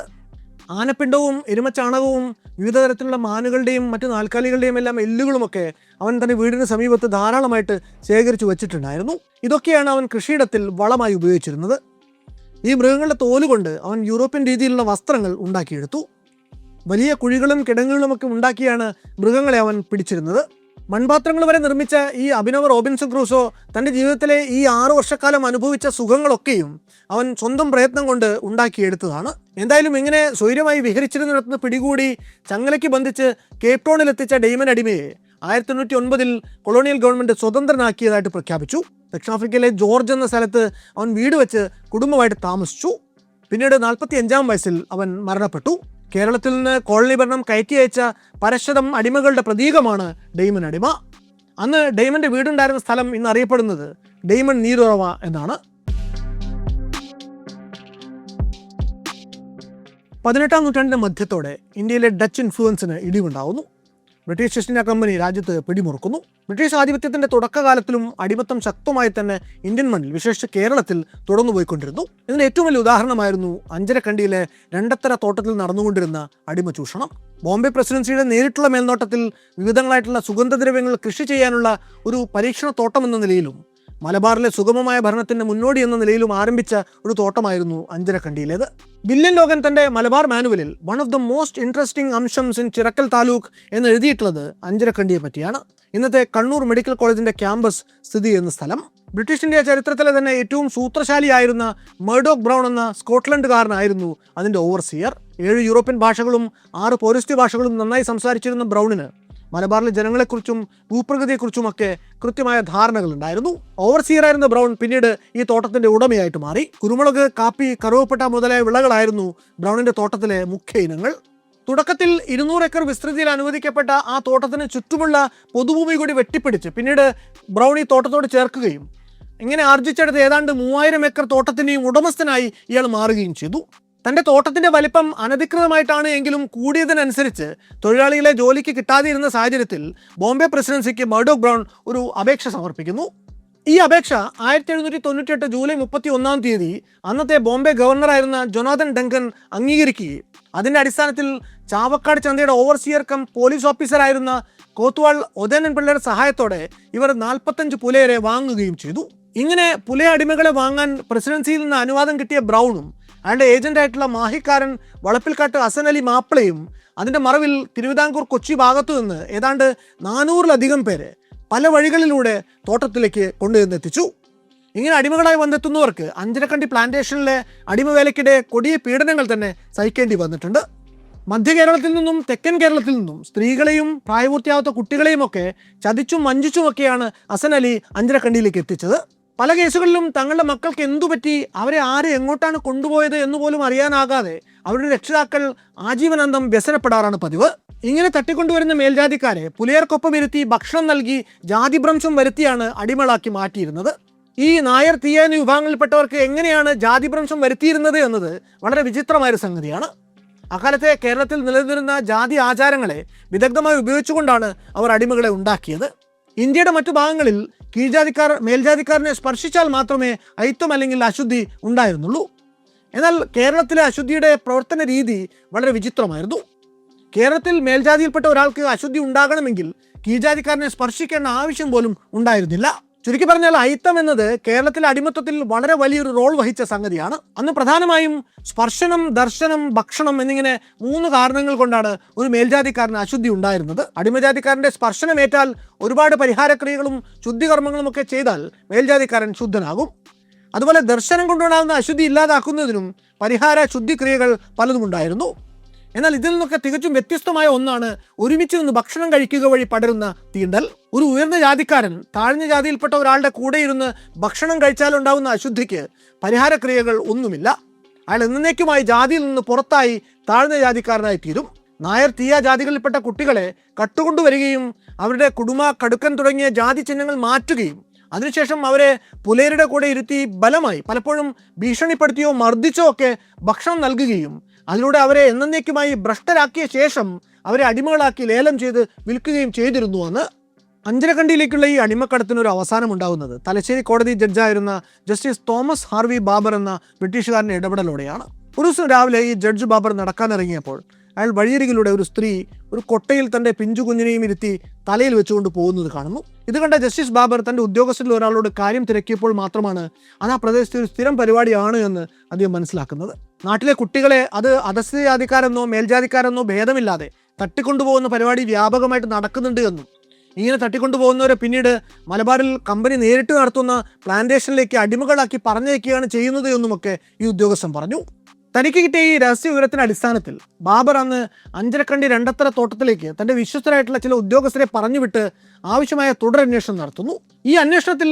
Speaker 1: ആനപ്പിണ്ടവും എരുമച്ചാണകവും വിവിധ തരത്തിലുള്ള മാനുകളുടെയും മറ്റു നാൽക്കാലികളുടെയും എല്ലാം എല്ലുകളുമൊക്കെ അവൻ തൻ്റെ വീടിന് സമീപത്ത് ധാരാളമായിട്ട് ശേഖരിച്ചു വച്ചിട്ടുണ്ടായിരുന്നു. ഇതൊക്കെയാണ് അവൻ കൃഷിയിടത്തിൽ വളമായി ഉപയോഗിച്ചിരുന്നത്. ഈ മൃഗങ്ങളുടെ തോലുകൊണ്ട് അവൻ യൂറോപ്യൻ രീതിയിലുള്ള വസ്ത്രങ്ങൾ ഉണ്ടാക്കിയെടുത്തു. വലിയ കുഴികളും കിടങ്ങുകളുമൊക്കെ ഉണ്ടാക്കിയാണ് മൃഗങ്ങളെ അവൻ പിടിച്ചിരുന്നത്. മൺപാത്രങ്ങൾ വരെ നിർമ്മിച്ച ഈ അഭിനവ റോബിൻസൺ ക്രൂസോ തൻ്റെ ജീവിതത്തിലെ ഈ 6 വർഷക്കാലം അനുഭവിച്ച സുഖങ്ങളൊക്കെയും അവൻ സ്വന്തം പ്രയത്നം കൊണ്ട് ഉണ്ടാക്കിയെടുത്തതാണ്. എന്തായാലും ഇങ്ങനെ സ്വൈര്യമായി വിഹരിച്ചിരുന്നിടത്ത് പിടികൂടി ചങ്ങലയ്ക്ക് ബന്ധിച്ച് കേപ്പ് ടൗണിൽ എത്തിച്ച ഡെയ്മൻ അടിമയെ 1809 കൊളോണിയൽ ഗവൺമെൻറ് സ്വതന്ത്രനാക്കിയതായിട്ട് പ്രഖ്യാപിച്ചു. ദക്ഷിണാഫ്രിക്കയിലെ ജോർജ് എന്ന സ്ഥലത്ത് അവൻ വീട് വെച്ച് കുടുംബമായിട്ട് താമസിച്ചു. പിന്നീട് 45-ാം വയസ്സിൽ അവൻ മരണപ്പെട്ടു. കേരളത്തിൽ നിന്ന് കോളനി ഭരണം കയറ്റി അയച്ച പരശതം അടിമകളുടെ പ്രതീകമാണ് ഡെയ്മൻ അടിമ. അന്ന് ഡെയ്മന്റെ വീടുണ്ടായിരുന്ന സ്ഥലം ഇന്ന് അറിയപ്പെടുന്നത് ഡെയ്മൻ നീരുറവ എന്നാണ്. 18-ാം നൂറ്റാണ്ടിൻ്റെ മധ്യത്തോടെ ഇന്ത്യയിലെ ഡച്ച് ഇൻഫ്ലുവൻസിന് ഇടിവുണ്ടാവുന്നു. ബ്രിട്ടീഷ് ഈസ്റ്റ് ഇന്ത്യ കമ്പനി രാജ്യത്ത് പിടിമുറുക്കുന്നു. ബ്രിട്ടീഷ് ആധിപത്യത്തിൻ്റെ തുടക്കകാലത്തിലും അടിമത്തം ശക്തമായി തന്നെ ഇന്ത്യൻ മണ്ണിൽ, വിശേഷിച്ച് കേരളത്തിൽ തുടർന്നു പോയിക്കൊണ്ടിരുന്നു. ഇതിന് ഏറ്റവും വലിയ ഉദാഹരണമായിരുന്നു അഞ്ചരക്കണ്ടിയിലെ രണ്ടത്തര തോട്ടത്തിൽ നടന്നുകൊണ്ടിരുന്ന അടിമ ചൂഷണം. ബോംബെ പ്രസിഡൻസിയുടെ നേരിട്ടുള്ള മേൽനോട്ടത്തിൽ വിവിധങ്ങളായിട്ടുള്ള സുഗന്ധദ്രവ്യങ്ങൾ കൃഷി ചെയ്യാനുള്ള ഒരു പരീക്ഷണ തോട്ടം എന്ന നിലയിലും മലബാറിലെ സുഗമമായ ഭരണത്തിൻ്റെ മുന്നോടി എന്ന നിലയിലും ആരംഭിച്ച ഒരു തോട്ടമായിരുന്നു അഞ്ചരക്കണ്ടിയിലേത്. വില്യം ലോഗൻ തൻ്റെ മലബാർ മാനുവലിൽ one of the most interesting amsams in Chirakkal taluk എന്ന് എഴുതിയിട്ടുള്ളത് അഞ്ചരക്കണ്ടിയെ പറ്റിയാണ്. ഇന്നത്തെ കണ്ണൂർ മെഡിക്കൽ കോളേജിൻ്റെ ക്യാമ്പസ് സ്ഥിതി ചെയ്യുന്ന സ്ഥലം. ബ്രിട്ടീഷ് ഇന്ത്യ ചരിത്രത്തിലെ തന്നെ ഏറ്റവും സൂത്രശാലിയായിരുന്ന മർഡോക് ബ്രൗൺ എന്ന സ്കോട്ട്ലൻഡുകാരനായിരുന്നു അതിൻ്റെ ഓവർസിയർ. 7 യൂറോപ്യൻ ഭാഷകളും 6 പൗരസ്ത്യ ഭാഷകളും നന്നായി സംസാരിച്ചിരുന്ന ബ്രൗണിന് മലബാറിലെ ജനങ്ങളെക്കുറിച്ചും ഭൂപ്രകൃതിയെക്കുറിച്ചുമൊക്കെ കൃത്യമായ ധാരണകളുണ്ടായിരുന്നു. ഓവർസിയറായിരുന്ന ബ്രൗൺ പിന്നീട് ഈ തോട്ടത്തിൻ്റെ ഉടമയായിട്ട് മാറി. കുരുമുളക്, കാപ്പി, കറുവപ്പട്ട മുതലായ വിളകളായിരുന്നു ബ്രൗണിൻ്റെ തോട്ടത്തിലെ മുഖ്യ ഇനങ്ങൾ. തുടക്കത്തിൽ 200 ഏക്കർ വിസ്തൃതിയിൽ അനുവദിക്കപ്പെട്ട ആ തോട്ടത്തിന് ചുറ്റുമുള്ള പൊതുഭൂമി കൂടി വെട്ടിപ്പിടിച്ച് പിന്നീട് ബ്രൗൺ ഈ തോട്ടത്തോട് ചേർക്കുകയും ഇങ്ങനെ ആർജിച്ചെടുത്ത് ഏതാണ്ട് 3000 ഏക്കർ തോട്ടത്തിൻ്റെയും ഉടമസ്ഥനായി ഇയാൾ മാറുകയും ചെയ്തു. തൻ്റെ തോട്ടത്തിൻ്റെ വലിപ്പം അനധികൃതമായിട്ടാണ് എങ്കിലും കൂടിയതിനനുസരിച്ച് തൊഴിലാളികളെ ജോലിക്ക് കിട്ടാതിരുന്ന സാഹചര്യത്തിൽ ബോംബെ പ്രസിഡൻസിക്ക് മർഡോക് ബ്രൗൺ ഒരു അപേക്ഷ സമർപ്പിക്കുന്നു. ഈ അപേക്ഷ 1798 ജൂലൈ 31-ാം തീയതി അന്നത്തെ ബോംബെ ഗവർണറായിരുന്ന ജൊനാഥൻ ഡങ്കൻ അംഗീകരിക്കുകയും അതിൻ്റെ അടിസ്ഥാനത്തിൽ ചാവക്കാട് ചന്തയുടെ ഓവർസിയർ കം പോലീസ് ഓഫീസറായിരുന്ന കോത്വാൾ ഒതേനൻ പിള്ളയുടെ സഹായത്തോടെ ഇവർ 45 പുലയരെ വാങ്ങുകയും ചെയ്തു. ഇങ്ങനെ പുലയ അടിമകളെ വാങ്ങാൻ പ്രസിഡൻസിയിൽ നിന്ന് അനുവാദം കിട്ടിയ ബ്രൗണും അയാളുടെ ഏജന്റായിട്ടുള്ള മാഹിക്കാരൻ വളപ്പിൽക്കാട്ട് ഹസൻ അലി മാപ്പിളയും അതിൻ്റെ മറവിൽ തിരുവിതാംകൂർ കൊച്ചി ഭാഗത്തു നിന്ന് ഏതാണ്ട് 400-ലധികം പേരെ പല വഴികളിലൂടെ തോട്ടത്തിലേക്ക് കൊണ്ടുവന്നെത്തിച്ചു. ഇങ്ങനെ അടിമകളായി വന്നെത്തുന്നവർക്ക് അഞ്ചരക്കണ്ടി പ്ലാന്റേഷനിലെ അടിമവേലയ്ക്കിടെ കൊടിയ പീഡനങ്ങൾ തന്നെ സഹിക്കേണ്ടി വന്നിട്ടുണ്ട്. മധ്യ കേരളത്തിൽ നിന്നും തെക്കൻ കേരളത്തിൽ നിന്നും സ്ത്രീകളെയും പ്രായപൂർത്തിയാവാത്ത കുട്ടികളെയും ഒക്കെ ചതിച്ചും വഞ്ചിച്ചുമൊക്കെയാണ് ഹസൻ അലി അഞ്ചരക്കണ്ടിയിലേക്ക് എത്തിച്ചത്. പല കേസുകളിലും തങ്ങളുടെ മക്കൾക്ക് എന്തുപറ്റി, അവരെ ആരെ എങ്ങോട്ടാണ് കൊണ്ടുപോയത് എന്നുപോലും അറിയാനാകാതെ അവരുടെ രക്ഷിതാക്കൾ ആജീവനാന്തം വ്യസനപ്പെടാറാണ് പതിവ്. ഇങ്ങനെ തട്ടിക്കൊണ്ടുവരുന്ന മേൽജാതിക്കാരെ പുലയർക്കൊപ്പം ഇരുത്തി ഭക്ഷണം നൽകി ജാതിഭ്രംശം വരുത്തിയാണ് അടിമകളാക്കി മാറ്റിയിരുന്നത്. ഈ നായർ തീയ എന്നീ വിഭാഗങ്ങളിൽപ്പെട്ടവർക്ക് എങ്ങനെയാണ് ജാതിഭ്രംശം വരുത്തിയിരുന്നത് എന്നത് വളരെ വിചിത്രമായൊരു സംഗതിയാണ്. അക്കാലത്തെ കേരളത്തിൽ നിലനിന്നിരുന്ന ജാതി ആചാരങ്ങളെ വിദഗ്ധമായി ഉപയോഗിച്ചുകൊണ്ടാണ് അവർ അടിമകളെ ഉണ്ടാക്കിയത്. ഇന്ത്യയുടെ മറ്റു ഭാഗങ്ങളിൽ കീഴ്ജാതിക്കാർ മേൽജാതിക്കാരനെ സ്പർശിച്ചാൽ മാത്രമേ അയിത്തം അല്ലെങ്കിൽ അശുദ്ധി ഉണ്ടായിരുന്നുള്ളൂ. എന്നാൽ കേരളത്തിലെ അശുദ്ധിയുടെ പ്രവർത്തന രീതി വളരെ വിചിത്രമായിരുന്നു. കേരളത്തിൽ മേൽജാതിയിൽപ്പെട്ട ഒരാൾക്ക് അശുദ്ധി ഉണ്ടാകണമെങ്കിൽ കീഴ്ജാതിക്കാരനെ സ്പർശിക്കേണ്ട ആവശ്യം പോലും ഉണ്ടായിരുന്നില്ല. ചുരുക്കി പറഞ്ഞാൽ അയിത്തം എന്നത് കേരളത്തിലെ അടിമത്വത്തിൽ വളരെ വലിയൊരു റോൾ വഹിച്ച സംഗതിയാണ്. അന്ന് പ്രധാനമായും സ്പർശനം, ദർശനം, ഭക്ഷണം എന്നിങ്ങനെ 3 കാരണങ്ങൾ കൊണ്ടാണ് ഒരു മേൽജാതിക്കാരന് അശുദ്ധി ഉണ്ടായിരുന്നത്. അടിമജാതിക്കാരൻ്റെ സ്പർശനമേറ്റാൽ ഒരുപാട് പരിഹാരക്രിയകളും ശുദ്ധികർമ്മങ്ങളും ഒക്കെ ചെയ്താൽ മേൽജാതിക്കാരൻ ശുദ്ധനാകും. അതുപോലെ ദർശനം കൊണ്ടുണ്ടാകുന്ന അശുദ്ധി ഇല്ലാതാക്കുന്നതിനും പരിഹാര ശുദ്ധിക്രിയകൾ പലതും ഉണ്ടായിരുന്നു. എന്നാൽ ഇതിൽ നിന്നൊക്കെ തികച്ചും വ്യത്യസ്തമായ ഒന്നാണ് ഒരുമിച്ച് നിന്ന് ഭക്ഷണം കഴിക്കുക വഴി പടരുന്ന തീണ്ടൽ. ഒരു ഉയർന്ന ജാതിക്കാരൻ താഴ്ന്ന ജാതിയിൽപ്പെട്ട ഒരാളുടെ കൂടെ ഇരുന്ന് ഭക്ഷണം കഴിച്ചാലുണ്ടാകുന്ന അശുദ്ധിക്ക് പരിഹാരക്രിയകൾ ഒന്നുമില്ല. അയാൾ എന്നേക്കുമായി ജാതിയിൽ നിന്ന് പുറത്തായി താഴ്ന്ന ജാതിക്കാരനായി തീരും. നായർ തീയ ജാതികളിൽപ്പെട്ട കുട്ടികളെ കട്ടുകൊണ്ടുവരികയും അവരുടെ കുടുംബ, കടുക്കൻ തുടങ്ങിയ ജാതി ചിഹ്നങ്ങൾ മാറ്റുകയും അതിനുശേഷം അവരെ പുലയരുടെ കൂടെ ഇരുത്തി ബലമായി, പലപ്പോഴും ഭീഷണിപ്പെടുത്തിയോ മർദ്ദിച്ചോ ഒക്കെ ഭക്ഷണം നൽകുകയും അതിലൂടെ അവരെ എന്നേക്കുമായി ഭ്രഷ്ടരാക്കിയ ശേഷം അവരെ അടിമകളാക്കി ലേലം ചെയ്ത് വിൽക്കുകയും ചെയ്തിരുന്നു. അന്ന് അഞ്ചരക്കണ്ടിയിലേക്കുള്ള ഈ അടിമക്കടത്തിനൊരു അവസാനം ഉണ്ടാകുന്നത് തലശ്ശേരി കോടതി ജഡ്ജായിരുന്ന ജസ്റ്റിസ് തോമസ് ഹാർവി ബാബർ എന്ന ബ്രിട്ടീഷുകാരൻ്റെ ഇടപെടലോടെയാണ്. ഒരു ദിവസം രാവിലെ ഈ ജഡ്ജ് ബാബർ നടക്കാനിറങ്ങിയപ്പോൾ അയാൾ വഴിയരികിലൂടെ ഒരു സ്ത്രീ ഒരു കൊട്ടയിൽ തൻ്റെ പിഞ്ചു കുഞ്ഞിനെയും ഇരുത്തി തലയിൽ വെച്ചുകൊണ്ട് പോകുന്നത് കാണുന്നു. ഇത് കണ്ട ജസ്റ്റിസ് ബാബർ തൻ്റെ ഉദ്യോഗസ്ഥരിൽ ഒരാളോട് കാര്യം തിരക്കിയപ്പോൾ മാത്രമാണ് അത് ആ പ്രദേശത്തെ ഒരു സ്ഥിരം പരിപാടിയാണ് എന്ന് അദ്ദേഹം മനസ്സിലാക്കുന്നത്. നാട്ടിലെ കുട്ടികളെ അത് അധസ്ഥിത ജാതിക്കാരെന്നോ മേൽജാതിക്കാരെന്നോ ഭേദമില്ലാതെ തട്ടിക്കൊണ്ടുപോകുന്ന പരിപാടി വ്യാപകമായിട്ട് നടക്കുന്നുണ്ട് എന്നും ഇങ്ങനെ തട്ടിക്കൊണ്ടുപോകുന്നവരെ പിന്നീട് മലബാറിൽ കമ്പനി നേരിട്ട് നടത്തുന്ന പ്ലാന്റേഷനിലേക്ക് അടിമകളാക്കി പറഞ്ഞയക്കുകയാണ് ചെയ്യുന്നത് എന്നുമൊക്കെ ഈ ഉദ്യോഗസ്ഥൻ പറഞ്ഞു. തനിക്ക് കിട്ടിയ ഈ രഹസ്യ വിവരത്തിൻ്റെ അടിസ്ഥാനത്തിൽ ബാബർ അന്ന് അഞ്ചരക്കണ്ടി രണ്ടത്തറ തോട്ടത്തിലേക്ക് തൻ്റെ വിശ്വസ്തരായിട്ടുള്ള ചില ഉദ്യോഗസ്ഥരെ പറഞ്ഞുവിട്ട് ആവശ്യമായ തുടരന്വേഷണം നടത്തുന്നു. ഈ അന്വേഷണത്തിൽ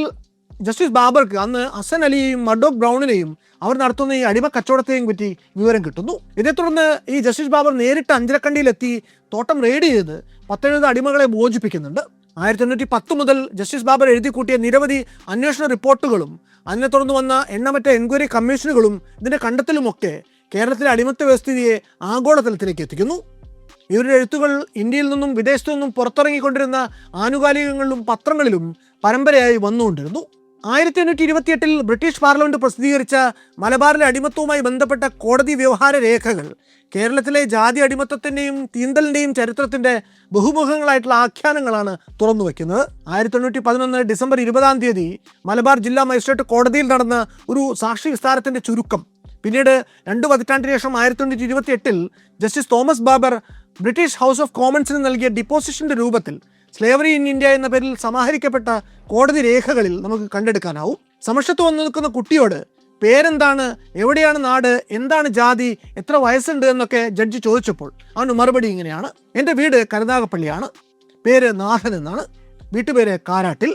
Speaker 1: ജസ്റ്റിസ് ബാബർക്ക് അന്ന് ഹസൻ അലിയെയും മർഡോക് ബ്രൗണിനെയും അവർ നടത്തുന്ന ഈ അടിമ കച്ചവടത്തെയും പറ്റി വിവരം കിട്ടുന്നു. ഇതേ തുടർന്ന് ഈ ജസ്റ്റിസ് ബാബർ നേരിട്ട് അഞ്ചരക്കണ്ടിയിലെത്തി തോട്ടം റെയ്ഡ് ചെയ്ത് 10-70 അടിമകളെ മോചിപ്പിക്കുന്നുണ്ട്. 1810 മുതൽ ജസ്റ്റിസ് ബാബർ എഴുതി കൂട്ടിയ നിരവധി അന്വേഷണ റിപ്പോർട്ടുകളും അതിനെ തുടർന്ന് വന്ന എണ്ണമറ്റ എൻക്വയറി കമ്മീഷനുകളും ഇതിൻ്റെ കണ്ടെത്തലുമൊക്കെ കേരളത്തിലെ അടിമത്ത വ്യവസ്ഥിതിയെ ആഗോളതലത്തിലേക്ക് എത്തിക്കുന്നു. ഇവരുടെ എഴുത്തുകൾ ഇന്ത്യയിൽ നിന്നും വിദേശത്തു നിന്നും പുറത്തിറങ്ങിക്കൊണ്ടിരുന്ന ആനുകാലികങ്ങളിലും പത്രങ്ങളിലും പരമ്പരയായി വന്നുകൊണ്ടിരുന്നു. 1828 ബ്രിട്ടീഷ് പാർലമെൻറ്റ് പ്രസിദ്ധീകരിച്ച മലബാറിലെ അടിമത്തവുമായി ബന്ധപ്പെട്ട കോടതി വ്യവഹാര രേഖകൾ കേരളത്തിലെ ജാതി അടിമത്തത്തിൻ്റെയും തീന്തലിൻ്റെയും ചരിത്രത്തിൻ്റെ ബഹുമുഖങ്ങളായിട്ടുള്ള ആഖ്യാനങ്ങളാണ് തുറന്നു വയ്ക്കുന്നത്. 1811 ഡിസംബർ 20 മലബാർ ജില്ലാ മജിസ്ട്രേറ്റ് കോടതിയിൽ നടന്ന ഒരു സാക്ഷി വിസ്താരത്തിൻ്റെ ചുരുക്കം പിന്നീട് 2 പതിറ്റാണ്ടിന് ശേഷം 1828 justice Thomas Baber British House of കോമൺസിന് നൽകിയ ഡിപ്പോസിഷൻ്റെ രൂപത്തിൽ സ്ലേവറി ഇൻ ഇന്ത്യ എന്ന പേരിൽ സമാഹരിക്കപ്പെട്ട കോടതി രേഖകളിൽ നമുക്ക് കണ്ടെടുക്കാനാവും. സമക്ഷത്ത് വന്നു നിൽക്കുന്ന കുട്ടിയോട് പേരെന്താണ്, എവിടെയാണ് നാട്, എന്താണ് ജാതി, എത്ര വയസ്സുണ്ട് എന്നൊക്കെ ജഡ്ജി ചോദിച്ചപ്പോൾ അവന് മറുപടി ഇങ്ങനെയാണ്: എൻ്റെ വീട് കരുനാഗപ്പള്ളിയാണ്, പേര് നാഥൻ എന്നാണ്, വീട്ടുപേര് കാരാട്ടിൽ,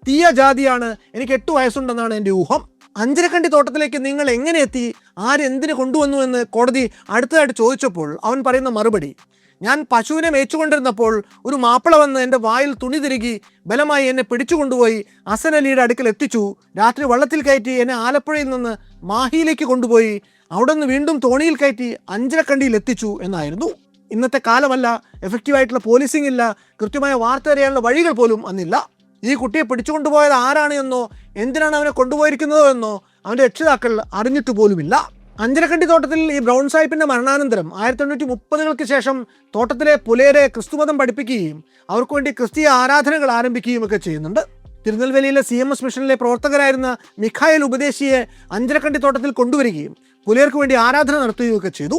Speaker 1: തീയ ജാതിയാണ്, എനിക്ക് 8 വയസ്സുണ്ടെന്നാണ് എൻ്റെ ഊഹം. അഞ്ചരക്കണ്ടി തോട്ടത്തിലേക്ക് നിങ്ങൾ എങ്ങനെ എത്തി, ആരെന്തിന് കൊണ്ടുവന്നു എന്ന് കോടതി അടുത്തതായിട്ട് ചോദിച്ചപ്പോൾ അവൻ പറയുന്ന മറുപടി: ഞാൻ പശുവിനെ മേച്ചുകൊണ്ടിരുന്നപ്പോൾ ഒരു മാപ്പിള വന്ന് എൻ്റെ വായിൽ തുണി തിരുകി ബലമായി എന്നെ പിടിച്ചുകൊണ്ടുപോയി ഹസൻ അലിയുടെ അടുക്കൽ എത്തിച്ചു. രാത്രി വള്ളത്തിൽ കയറ്റി എന്നെ ആലപ്പുഴയിൽ നിന്ന് മാഹിയിലേക്ക് കൊണ്ടുപോയി അവിടെ നിന്ന് വീണ്ടും തോണിയിൽ കയറ്റി അഞ്ചരക്കണ്ടിയിൽ എത്തിച്ചു എന്നായിരുന്നു. ഇന്നത്തെ കാലമല്ല, എഫക്റ്റീവായിട്ടുള്ള പോലീസിംഗ് ഇല്ല, കൃത്യമായ വാർത്ത അറിയാനുള്ള വഴികൾ പോലും അന്നില്ല. ഈ കുട്ടിയെ പിടിച്ചുകൊണ്ടുപോയത് ആരാണ് എന്നോ എന്തിനാണ് അവനെ കൊണ്ടുപോയിരിക്കുന്നതോ എന്നോ അവൻ്റെ രക്ഷിതാക്കൾ അറിഞ്ഞിട്ട് പോലുമില്ല. അഞ്ചരക്കണ്ടി തോട്ടത്തിൽ ഈ ബ്രൗൺ സാഹിബിൻ്റെ മരണാനന്തരം 1830-കൾക്ക് ശേഷം തോട്ടത്തിലെ പുലയരെ ക്രിസ്തുമതം പഠിപ്പിക്കുകയും അവർക്ക് വേണ്ടി ക്രിസ്തീയ ആരാധനകൾ ആരംഭിക്കുകയും ഒക്കെ ചെയ്യുന്നുണ്ട്. തിരുനെൽവേലിയിലെ CMS മിഷനിലെ പ്രവർത്തകരായിരുന്ന മിഖായേൽ ഉപദേശിയെ അഞ്ചരക്കണ്ടിത്തോട്ടത്തിൽ കൊണ്ടുവരികയും പുലയർക്ക് വേണ്ടി ആരാധന നടത്തുകയൊക്കെ ചെയ്തു.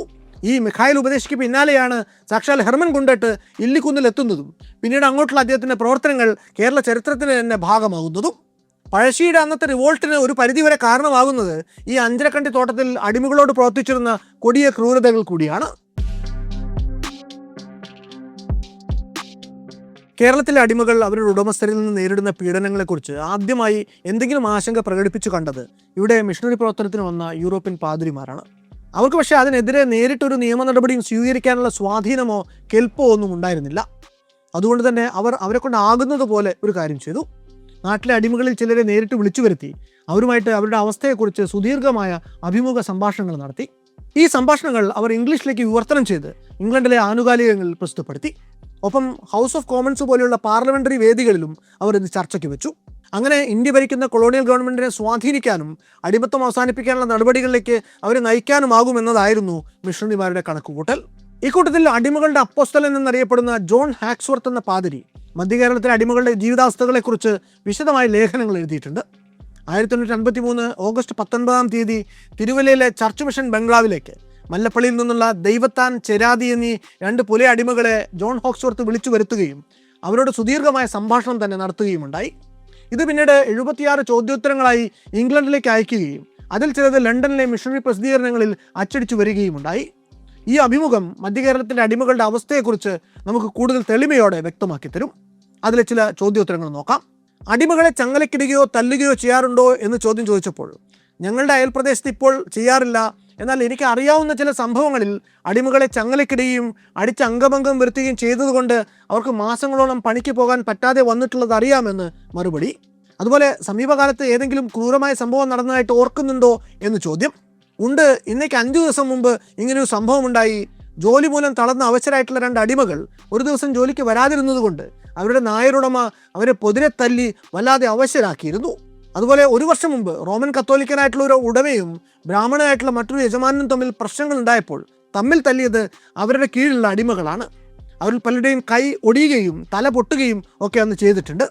Speaker 1: ഈ മിഖായേൽ ഉപദേശിക്ക് പിന്നാലെയാണ് സാക്ഷാൽ ഹെർമൻ ഗുണ്ടട്ട് ഇല്ലിക്കുന്നിൽ എത്തുന്നതും പിന്നീട് അങ്ങോട്ടുള്ള അദ്ദേഹത്തിൻ്റെ പ്രവർത്തനങ്ങൾ കേരള ചരിത്രത്തിന് തന്നെ ഭാഗമാകുന്നതും. പഴശ്ശിയുടെ അന്നത്തെ റിവോൾട്ടിന് ഒരു പരിധിവരെ കാരണമാകുന്നത് ഈ അഞ്ചരക്കണ്ടിത്തോട്ടത്തിൽ അടിമകളോട് പ്രവർത്തിച്ചിരുന്ന കൊടിയ ക്രൂരതകൾ കൂടിയാണ്. കേരളത്തിലെ അടിമകൾ അവരുടെ ഉടമസ്ഥരിൽ നിന്ന് നേരിടുന്ന പീഡനങ്ങളെക്കുറിച്ച് ആദ്യമായി എന്തെങ്കിലും ആശങ്ക പ്രകടിപ്പിച്ചു കണ്ടത് ഇവിടെ മിഷണറി പ്രവർത്തനത്തിന് വന്ന യൂറോപ്യൻ പാതിരിമാരാണ്. അവർക്ക് പക്ഷേ അതിനെതിരെ നേരിട്ടൊരു നിയമ നടപടിയും സ്വീകരിക്കാനുള്ള സ്വാധീനമോ കെൽപ്പോ ഒന്നും ഉണ്ടായിരുന്നില്ല. അതുകൊണ്ട് തന്നെ അവർ അവരെ കൊണ്ടാകുന്നത് പോലെ ഒരു കാര്യം ചെയ്തു. നാട്ടിലെ അടിമകളിൽ ചിലരെ നേരിട്ട് വിളിച്ചു വരുത്തി അവരുമായിട്ട് അവരുടെ അവസ്ഥയെക്കുറിച്ച് സുദീർഘമായ അഭിമുഖ സംഭാഷണങ്ങൾ നടത്തി. ഈ സംഭാഷണങ്ങൾ അവർ ഇംഗ്ലീഷിലേക്ക് വിവർത്തനം ചെയ്ത് ഇംഗ്ലണ്ടിലെ ആനുകാലികങ്ങളിൽ പ്രസിദ്ധപ്പെടുത്തി. ഒപ്പം ഹൗസ് ഓഫ് കോമൺസ് പോലെയുള്ള പാർലമെന്ററി വേദികളിലും അവർ ഇത് ചർച്ചയ്ക്ക് വെച്ചു. അങ്ങനെ ഇന്ത്യ ഭരിക്കുന്ന കൊളോണിയൽ ഗവൺമെൻറ്റിനെ സ്വാധീനിക്കാനും അടിമത്തം അവസാനിപ്പിക്കാനുള്ള നടപടികളിലേക്ക് അവരെ നയിക്കാനുമാകുമെന്നതായിരുന്നു മിഷണറിമാരുടെ കണക്കുകൂട്ടൽ. ഇക്കൂട്ടത്തിൽ അടിമകളുടെ അപ്പോസ്തലൻ എന്നറിയപ്പെടുന്ന ജോൺ ഹാക്സ്വർത്ത് എന്ന പാതിരി മധ്യകേരളത്തിലെ അടിമകളുടെ ജീവിതാവസ്ഥകളെക്കുറിച്ച് വിശദമായ ലേഖനങ്ങൾ എഴുതിയിട്ടുണ്ട്. 1953 ഓഗസ്റ്റ് 19 തിരുവല്ലയിലെ ചർച്ച് മിഷൻ ബംഗ്ലാവിലേക്ക് മല്ലപ്പള്ളിയിൽ നിന്നുള്ള ദൈവത്താൻ, ചെരാതി എന്നീ 2 പുലയ അടിമകളെ ജോൺ ഹാക്സ്വർത്ത് വിളിച്ചു വരുത്തുകയും അവരോട് സുദീർഘമായ സംഭാഷണം തന്നെ നടത്തുകയുമുണ്ടായി. ഇത് പിന്നീട് 76 ചോദ്യോത്തരങ്ങളായി ഇംഗ്ലണ്ടിലേക്ക് അയക്കുകയും അതിൽ ചിലത് ലണ്ടനിലെ മിഷണറി പ്രസിദ്ധീകരണങ്ങളിൽ അച്ചടിച്ചു വരികയുമുണ്ടായി. ഈ അഭിമുഖം മധ്യകേരളത്തിൻ്റെ അടിമകളുടെ അവസ്ഥയെക്കുറിച്ച് നമുക്ക് കൂടുതൽ തെളിമയോടെ വ്യക്തമാക്കി തരും. അതിലെ ചില ചോദ്യോത്തരങ്ങൾ നോക്കാം. അടിമകളെ ചങ്ങലക്കിടുകയോ തല്ലുകയോ ചെയ്യാറുണ്ടോ എന്ന് ചോദ്യം ചോദിച്ചപ്പോൾ ഞങ്ങളുടെ അയൽപ്രദേശത്ത് ഇപ്പോൾ ചെയ്യാറില്ല, എന്നാൽ എനിക്ക് അറിയാവുന്ന ചില സംഭവങ്ങളിൽ അടിമകളെ ചങ്ങലക്കിടുകയും അടിച്ച് അംഗഭംഗം വരുത്തുകയും ചെയ്തതുകൊണ്ട് അവർക്ക് മാസങ്ങളോളം പണിക്ക് പോകാൻ പറ്റാതെ വന്നിട്ടുള്ളത് അറിയാമെന്ന് മറുപടി. അതുപോലെ സമീപകാലത്ത് ഏതെങ്കിലും ക്രൂരമായ സംഭവം നടന്നതായിട്ട് ഓർക്കുന്നുണ്ടോ എന്ന് ചോദ്യം. ഉണ്ട്, ഇന്നേക്ക് 5 ദിവസം മുമ്പ് ഇങ്ങനൊരു സംഭവം ഉണ്ടായി. ജോലി മൂലം തളർന്ന അവശരായിട്ടുള്ള 2 അടിമകൾ ഒരു ദിവസം ജോലിക്ക് വരാതിരുന്നത് കൊണ്ട് അവരുടെ നായരുടമ അവരെ പൊതിരെ തല്ലി വല്ലാതെ അവശരാക്കിയിരുന്നു. അതുപോലെ 1 വർഷം മുമ്പ് റോമൻ കത്തോലിക്കനായിട്ടുള്ള ഒരു ഉടമയും ബ്രാഹ്മണനായിട്ടുള്ള മറ്റൊരു യജമാനും തമ്മിൽ പ്രശ്നങ്ങൾ ഉണ്ടായപ്പോൾ തമ്മിൽ തല്ലിയത് അവരുടെ കീഴിലുള്ള അടിമകളാണ്. അവരിൽ പലരുടെയും കൈ ഒടിയുകയും തല പൊട്ടുകയും ഒക്കെ അന്ന് ചെയ്തിട്ടുണ്ട്.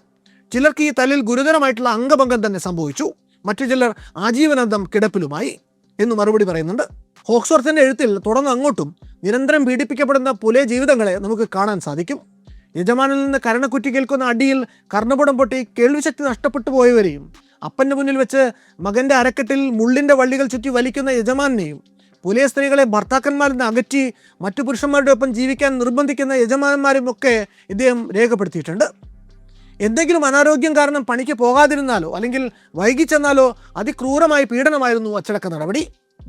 Speaker 1: ചിലർക്ക് ഈ തല്ലിൽ ഗുരുതരമായിട്ടുള്ള അംഗഭംഗം തന്നെ സംഭവിച്ചു. മറ്റു ചിലർ ആജീവനാന്തം കിടപ്പിലുമായി എന്ന് മറുപടി പറയുന്നുണ്ട്. ഹോക്സ്വർത്തിൻ്റെ എഴുത്തിൽ തുടർന്ന് അങ്ങോട്ടും നിരന്തരം പീഡിപ്പിക്കപ്പെടുന്ന പുലയ ജീവിതങ്ങളെ നമുക്ക് കാണാൻ സാധിക്കും. യജമാനിൽ നിന്ന് കരണക്കുറ്റി കേൾക്കുന്ന അടിയിൽ കർണപുടം പൊട്ടി കേൾവിശക്തി നഷ്ടപ്പെട്ടു പോയവരെയും അപ്പൻ്റെ മുന്നിൽ വെച്ച് മകൻ്റെ അരക്കെട്ടിൽ മുള്ളിൻ്റെ വള്ളികൾ ചുറ്റി വലിക്കുന്ന യജമാനെയും പുലയ സ്ത്രീകളെ ഭർത്താക്കന്മാരിൽ നിന്ന് അകറ്റി മറ്റു പുരുഷന്മാരുടെ ഒപ്പം ജീവിക്കാൻ നിർബന്ധിക്കുന്ന യജമാനന്മാരും ഒക്കെ ഇദ്ദേഹം രേഖപ്പെടുത്തിയിട്ടുണ്ട്. എന്തെങ്കിലും അനാരോഗ്യം കാരണം പണിക്ക് പോകാതിരുന്നാലോ അല്ലെങ്കിൽ വൈകിച്ചെന്നാലോ അതിക്രൂരമായ പീഡനമായിരുന്നു അച്ചടക്ക നടപടി.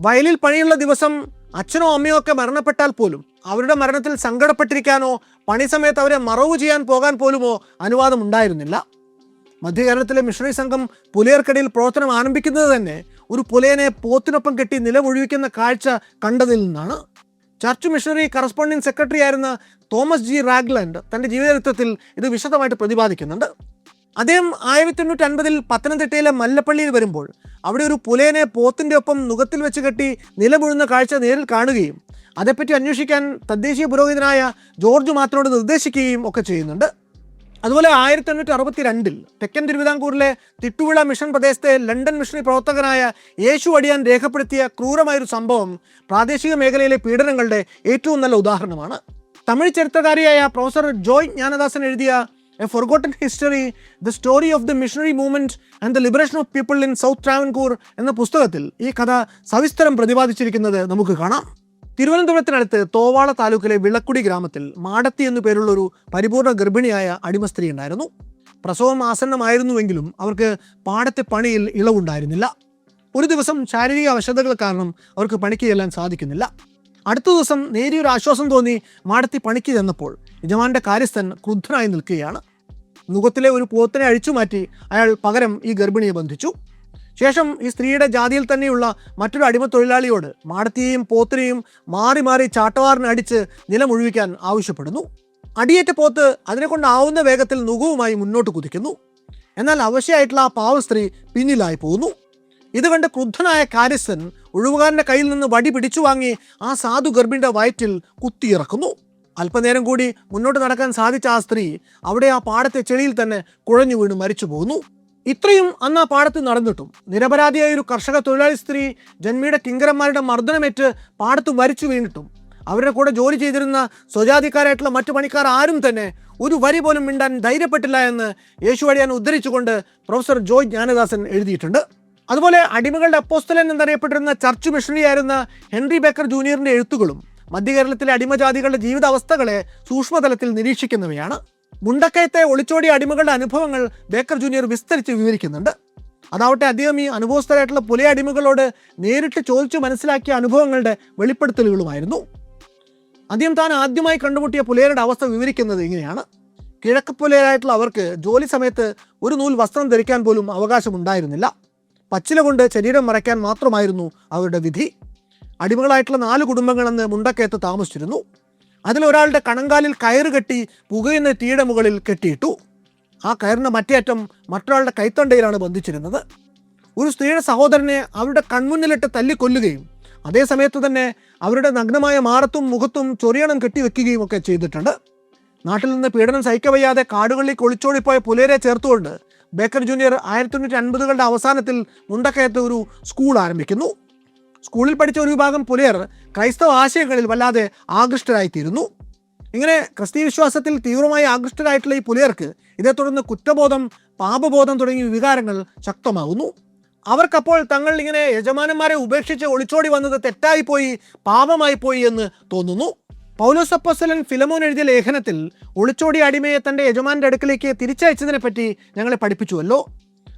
Speaker 1: വയലിൽ പണിയുള്ള ദിവസം അച്ഛനോ അമ്മയോ ഒക്കെ മരണപ്പെട്ടാൽ പോലും അവരുടെ മരണത്തിൽ സങ്കടപ്പെട്ടിരിക്കാനോ പണി സമയത്ത് അവരെ മറവ് ചെയ്യാൻ പോകാൻ പോലുമോ അനുവാദം ഉണ്ടായിരുന്നില്ല. മധ്യകേരളത്തിലെ മിഷണറി സംഘം പുലയർക്കിടയിൽ പ്രവർത്തനം ആരംഭിക്കുന്നത് തന്നെ ഒരു പുലയനെ പോത്തിനൊപ്പം കെട്ടി നിലമൊഴിവിക്കുന്ന കാഴ്ച കണ്ടതിൽ നിന്നാണ്. ചർച്ച് മിഷണറി കറസ്പോണ്ടിങ് സെക്രട്ടറി ആയിരുന്ന തോമസ് ജി റാഗ്ലൻഡ് തൻ്റെ ജീവിതചരിത്രത്തിൽ ഇത് വിശദമായിട്ട് പ്രതിപാദിക്കുന്നുണ്ട്. അദ്ദേഹം 1850 പത്തനംതിട്ടയിലെ മല്ലപ്പള്ളിയിൽ വരുമ്പോൾ അവിടെ ഒരു പുലയനെ പോത്തിൻ്റെ ഒപ്പം നുകത്തിൽ വെച്ച് കെട്ടി നിലമുഴുന്ന കാഴ്ച നേരിൽ കാണുകയും അതേപ്പറ്റി അന്വേഷിക്കാൻ തദ്ദേശീയ പുരോഹിതനായ ജോർജ് മാത്തനോട് നിർദ്ദേശിക്കുകയും ഒക്കെ ചെയ്യുന്നുണ്ട്. അതുപോലെ 1862 തെക്കൻ തിരുവിതാംകൂറിലെ തിട്ടുവിള മിഷൻ പ്രദേശത്തെ ലണ്ടൻ മിഷണറി പ്രവർത്തകനായ യേശു അടിയാൻ രേഖപ്പെടുത്തിയ ക്രൂരമായൊരു സംഭവം പ്രാദേശിക മേഖലയിലെ പീഡനങ്ങളുടെ ഏറ്റവും നല്ല ഉദാഹരണമാണ്. തമിഴ് ചരിത്രകാരിയായ പ്രൊഫസർ ജോയ് ജ്ഞാനദാസൻ എഴുതിയ A forgotten history, the story of the missionary movement and the liberation of people in south Travancore എന്ന പുസ്തകത്തിൽ ഈ കഥ സവിസ്തരം പ്രതിപാദിച്ചിരിക്കുന്നത് നമുക്ക് കാണാം. തിരുവനന്തപുരത്തിനടുത്ത് തോവാള താലൂക്കിലെ വിളക്കുടി ഗ്രാമത്തിൽ മാടത്തി എന്നു പേരുള്ളൊരു പരിപൂർണ ഗർഭിണിയായ അടിമ സ്ത്രീ ഉണ്ടായിരുന്നു. പ്രസവം ആസന്നമായിരുന്നുവെങ്കിലും അവർക്ക് പാടത്തെ പണിയിൽ ഇളവുണ്ടായിരുന്നില്ല. ഒരു ദിവസം ശാരീരിക അവശതകൾ കാരണം അവർക്ക് പണിക്ക് ചെല്ലാൻ സാധിക്കുന്നില്ല. അടുത്ത ദിവസം നേരിയൊരു ആശ്വാസം തോന്നി മാടത്തി പണിക്ക് ചെന്നപ്പോൾ യജമാൻ്റെ കാര്യസ്ഥൻ ക്രുദ്ധനായി നിൽക്കുകയാണ്. നുകത്തിലെ ഒരു പോത്തിനെ അഴിച്ചുമാറ്റി അയാൾ പകരം ഈ ഗർഭിണിയെ ബന്ധിച്ചു. ശേഷം ഈ സ്ത്രീയുടെ ജാതിയിൽ തന്നെയുള്ള മറ്റൊരു അടിമ തൊഴിലാളിയോട് മാടത്തിയെയും പോത്തിനെയും മാറി മാറി ചാട്ടവാറിന് അടിച്ച് നിലമൊഴിവിക്കാൻ ആവശ്യപ്പെടുന്നു. അടിയേറ്റ പോത്ത് അതിനെക്കൊണ്ടാവുന്ന വേഗത്തിൽ നുകവുമായി മുന്നോട്ട് കുതിക്കുന്നു. എന്നാൽ അവശയായിട്ടുള്ള ആ പാവ സ്ത്രീ പിന്നിലായി പോകുന്നു. ഇത് കണ്ട് ക്രുദ്ധനായ കാര്യസ്ഥൻ ഒഴിവുകാരൻ്റെ കയ്യിൽ നിന്ന് വടി പിടിച്ചു വാങ്ങി ആ സാധു ഗർഭിണിയുടെ വയറ്റിൽ കുത്തിയിറക്കുന്നു. അല്പനേരം കൂടി മുന്നോട്ട് നടക്കാൻ സാധിച്ച ആ സ്ത്രീ അവിടെ ആ പാടത്തെ ചെളിയിൽ തന്നെ കുഴഞ്ഞു വീണ് മരിച്ചു പോകുന്നു. ഇത്രയും അന്ന് ആ പാടത്ത് നടന്നിട്ടും നിരപരാധിയായ ഒരു കർഷക തൊഴിലാളി സ്ത്രീ ജന്മിയുടെ കിങ്കരന്മാരുടെ മർദ്ദനമേറ്റ് പാടത്ത് മരിച്ചു വീണിട്ടും അവരുടെ കൂടെ ജോലി ചെയ്തിരുന്ന സ്വജാതിക്കാരായിട്ടുള്ള മറ്റു പണിക്കാർ ആരും തന്നെ ഒരു വരി പോലും മിണ്ടാൻ ധൈര്യപ്പെട്ടില്ല എന്ന് യേശുവടിയാൻ ഉദ്ധരിച്ചുകൊണ്ട് പ്രൊഫസർ ജോയ് ജ്ഞാനദാസൻ എഴുതിയിട്ടുണ്ട്. അതുപോലെ അടിമകളുടെ അപ്പോസ്തലൻ എന്നറിയപ്പെട്ടിരുന്ന ചർച്ച് മിഷണറി ആയിരുന്ന ഹെൻറി ബേക്കർ ജൂനിയറിൻ്റെ എഴുത്തുകളും മധ്യകേരളത്തിലെ അടിമജാതികളുടെ ജീവിതാവസ്ഥകളെ സൂക്ഷ്മതലത്തിൽ നിരീക്ഷിക്കുന്നവയാണ്. മുണ്ടക്കയത്തെ ഒളിച്ചോടിയ അടിമകളുടെ അനുഭവങ്ങൾ ബേക്കർ ജൂനിയർ വിസ്തരിച്ച് വിവരിക്കുന്നുണ്ട്. അതാവട്ടെ അദ്ദേഹം ഈ അനുഭവസ്ഥരായിട്ടുള്ള പുലയ അടിമകളോട് നേരിട്ട് ചോദിച്ചു മനസ്സിലാക്കിയ അനുഭവങ്ങളുടെ വെളിപ്പെടുത്തലുകളുമായിരുന്നു. അദ്ദേഹം താൻ ആദ്യമായി കണ്ടുമുട്ടിയ പുലയരുടെ അവസ്ഥ വിവരിക്കുന്നത് ഇങ്ങനെയാണ്. കിഴക്ക് പുലയരായിട്ടുള്ള അവർക്ക് ജോലി സമയത്ത് ഒരു നൂൽ വസ്ത്രം ധരിക്കാൻ പോലും അവകാശമുണ്ടായിരുന്നില്ല. പച്ചില കൊണ്ട് ശരീരം മറയ്ക്കാൻ മാത്രമായിരുന്നു അവരുടെ വിധി. അടിമകളായിട്ടുള്ള 4 കുടുംബങ്ങൾ അന്ന് മുണ്ടക്കയത്ത് താമസിച്ചിരുന്നു. അതിലൊരാളുടെ കണങ്കാലിൽ കയറ് കെട്ടി പുകയുന്ന തീയുടെ മുകളിൽ കെട്ടിയിട്ടു. ആ കയറിൻ്റെ മറ്റേ അറ്റം മറ്റൊരാളുടെ കൈത്തണ്ടയിലാണ് ബന്ധിച്ചിരുന്നത്. ഒരു സ്ത്രീയുടെ സഹോദരനെ അവരുടെ കൺമുന്നിലിട്ട് തല്ലിക്കൊല്ലുകയും അതേ സമയത്ത് തന്നെ അവരുടെ നഗ്നമായ മാറത്തും മുഖത്തും ചൊറിയണം കെട്ടിവെക്കുകയും ഒക്കെ ചെയ്തിട്ടുണ്ട്. നാട്ടിൽ നിന്ന് പീഡനം സഹിക്കവയ്യാതെ കാടുകളിലേക്ക് ഒളിച്ചോടിപ്പോയ പുലയരെ ചേർത്തുകൊണ്ട് ബേക്കർ ജൂനിയർ 1950കളുടെ അവസാനത്തിൽ മുണ്ടക്കയത്ത് ഒരു സ്കൂൾ ആരംഭിക്കുന്നു. സ്കൂളിൽ പഠിച്ച ഒരു വിഭാഗം പുലയർ ക്രൈസ്തവ ആശയങ്ങളിൽ വല്ലാതെ ആകൃഷ്ടരായിത്തീരുന്നു. ഇങ്ങനെ ക്രിസ്തീയ വിശ്വാസത്തിൽ തീവ്രമായി ആകൃഷ്ടരായിട്ടുള്ള ഈ പുലയർക്ക് ഇതേ തുടർന്ന് കുറ്റബോധം, പാപബോധം തുടങ്ങിയ വികാരങ്ങൾ ശക്തമാകുന്നു. അവർക്കപ്പോൾ തങ്ങൾ ഇങ്ങനെ യജമാനന്മാരെ ഉപേക്ഷിച്ച് ഒളിച്ചോടി വന്നത് തെറ്റായിപ്പോയി, പാപമായിപ്പോയി എന്ന് തോന്നുന്നു. പൗലോസ് അപ്പോസ്തലൻ ഫിലമോൻ എഴുതിയ ലേഖനത്തിൽ ഒളിച്ചോടിയ അടിമയെ തൻ്റെ യജമാൻ്റെ അടുക്കലേക്ക് തിരിച്ചയച്ചതിനെ പറ്റി ഞങ്ങളെ പഠിപ്പിച്ചുവല്ലോ.